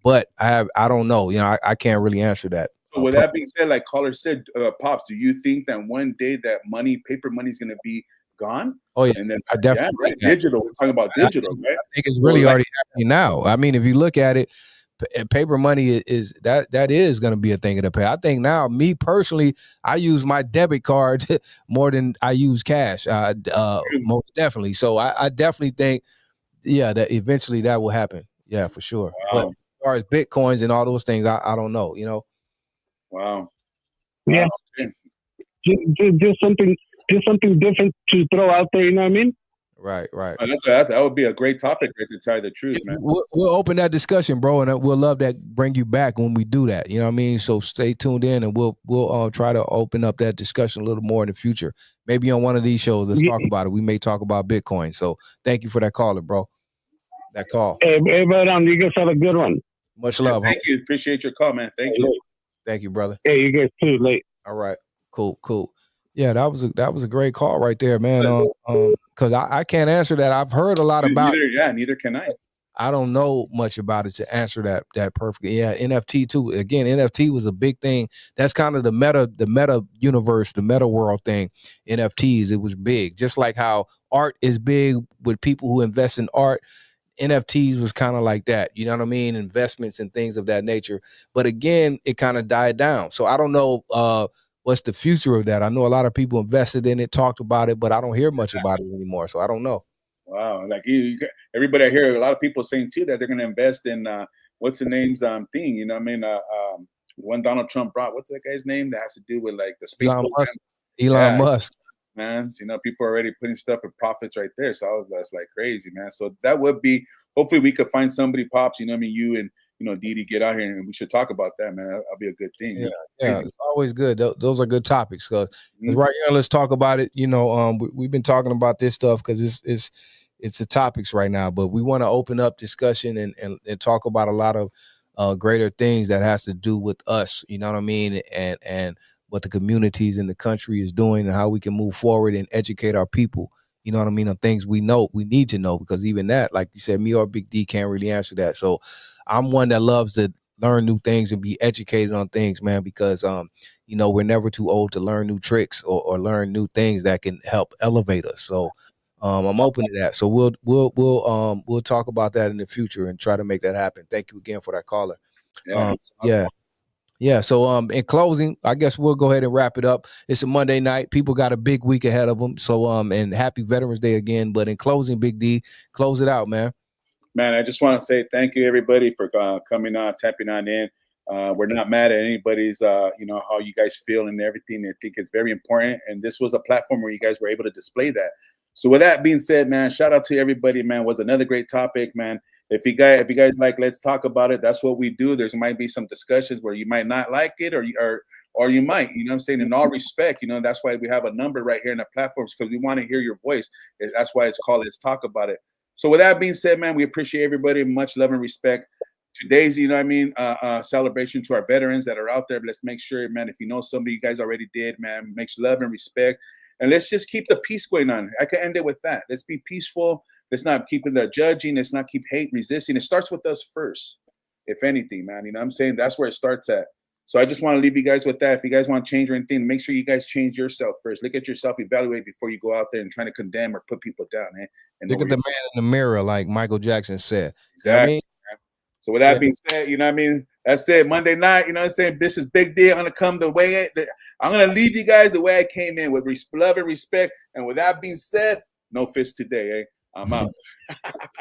But I don't know. You know, I can't really answer that. So with that being said, like caller said, Pops, do you think that one day that paper money is going to be gone? Oh yeah, and then I definitely right. Digital. We're talking about digital, right? I think it's really already happening now. I mean, if you look at it, paper money is that is going to be a thing of the past. I think now, me personally, I use my debit card more than I use cash. Most definitely. So I definitely think, yeah, that eventually that will happen. Yeah, for sure. Wow. But as far as Bitcoins and all those things, I don't know. You know. Wow. Yeah. Wow. Just something different to throw out there. You know what I mean? Right. That would be a great topic, right, to tell you the truth, man. We'll open that discussion, bro, and we'll love that. Bring you back when we do that. You know what I mean? So stay tuned in, and we'll try to open up that discussion a little more in the future. Maybe on one of these shows, let's talk about it. We may talk about Bitcoin. So thank you for that caller, bro. That call. Hey, right on. You guys have a good one. Much love. Thank you. Appreciate your call, man. Thank you. Thank you, brother. Hey, you guys too. Late. All right. Cool. Yeah, that was a great call right there, man. Because I can't answer that. I've heard a lot about it. Neither can I. I don't know much about it to answer that perfectly. Yeah, NFT too. Again, NFT was a big thing. That's kind of the meta universe, the meta world thing. NFTs, it was big. Just like how art is big with people who invest in art. NFTs was kind of like that, you know what I mean? Investments and things of that nature. But again, it kind of died down. So I don't know what's the future of that. I know a lot of people invested in it, talked about it, but I don't hear much about it anymore. So I don't know. Wow. Like everybody I hear, a lot of people saying too that they're going to invest in what's the name's thing, you know what I mean? When Donald Trump brought, what's that guy's name that has to do with like the space program? Elon Musk. Man, you know, people are already putting stuff in profits right there. So that's like crazy, man. So that would be, hopefully we could find somebody, Pops, you know what I mean? You and, you know, DD get out here and we should talk about that, man. That'll be a good thing. Yeah, it's always good. Those are good topics because right here, let's talk about it. You know, we've been talking about this stuff because it's the topics right now, but we want to open up discussion and talk about a lot of greater things that has to do with us, you know what I mean? And what the communities in the country is doing and how we can move forward and educate our people, you know what I mean, on things we need to know, because even that, like you said, me or Big D can't really answer that. So I'm one that loves to learn new things and be educated on things, man, because, you know, we're never too old to learn new tricks or learn new things that can help elevate us. So I'm open to that. So we'll talk about that in the future and try to make that happen. Thank you again for that caller. Yeah. So in closing, I guess we'll go ahead and wrap it up. It's a Monday night. People got a big week ahead of them. So and happy Veterans Day again. But in closing, Big D, close it out, man. Man, I just want to say thank you, everybody, for coming on, tapping on in. We're not mad at anybody's, you know, how you guys feel and everything. I think it's very important. And this was a platform where you guys were able to display that. So with that being said, man, shout out to everybody, man. Was another great topic, man. If you guys like, let's talk about it. That's what we do. There's might be some discussions where you might not like it or you might, you know what I'm saying? In all respect, you know, that's why we have a number right here in the platforms, because we want to hear your voice. That's why it's called Let's Talk About It. So with that being said, man, we appreciate everybody. Much love and respect. Today's, you know what I mean, celebration to our veterans that are out there. But let's make sure, man, if you know somebody you guys already did, man, make love and respect. And let's just keep the peace going on. I can end it with that. Let's be peaceful. Let's not keep the judging. Let's not keep hate, resisting. It starts with us first. if anything, man. You know what I'm saying? That's where it starts at. So I just want to leave you guys with that. If you guys want to change or anything, make sure you guys change yourself first. Look at yourself, evaluate before you go out there and trying to condemn or put people down. And Look at the man in the mirror, like Michael Jackson said. Exactly. You know what I mean? So with that being said, you know what I mean? That's it. Monday night, you know what I'm saying? This is Big D. I'm going to come the way I'm going to leave you guys the way I came in, with love and respect. And with that being said, no fist today, I'm out.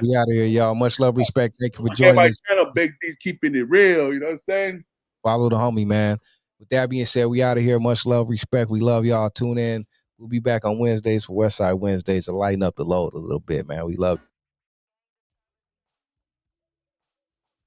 We out of here, y'all. Much love, respect. Thank you for joining my us. channel, Big D's keeping it real. You know what I'm saying? Follow the homie, man. With that being said, we out of here. Much love, respect. We love y'all. Tune in. We'll be back on Wednesdays for Westside Wednesdays to lighten up the load a little bit, man. We love you.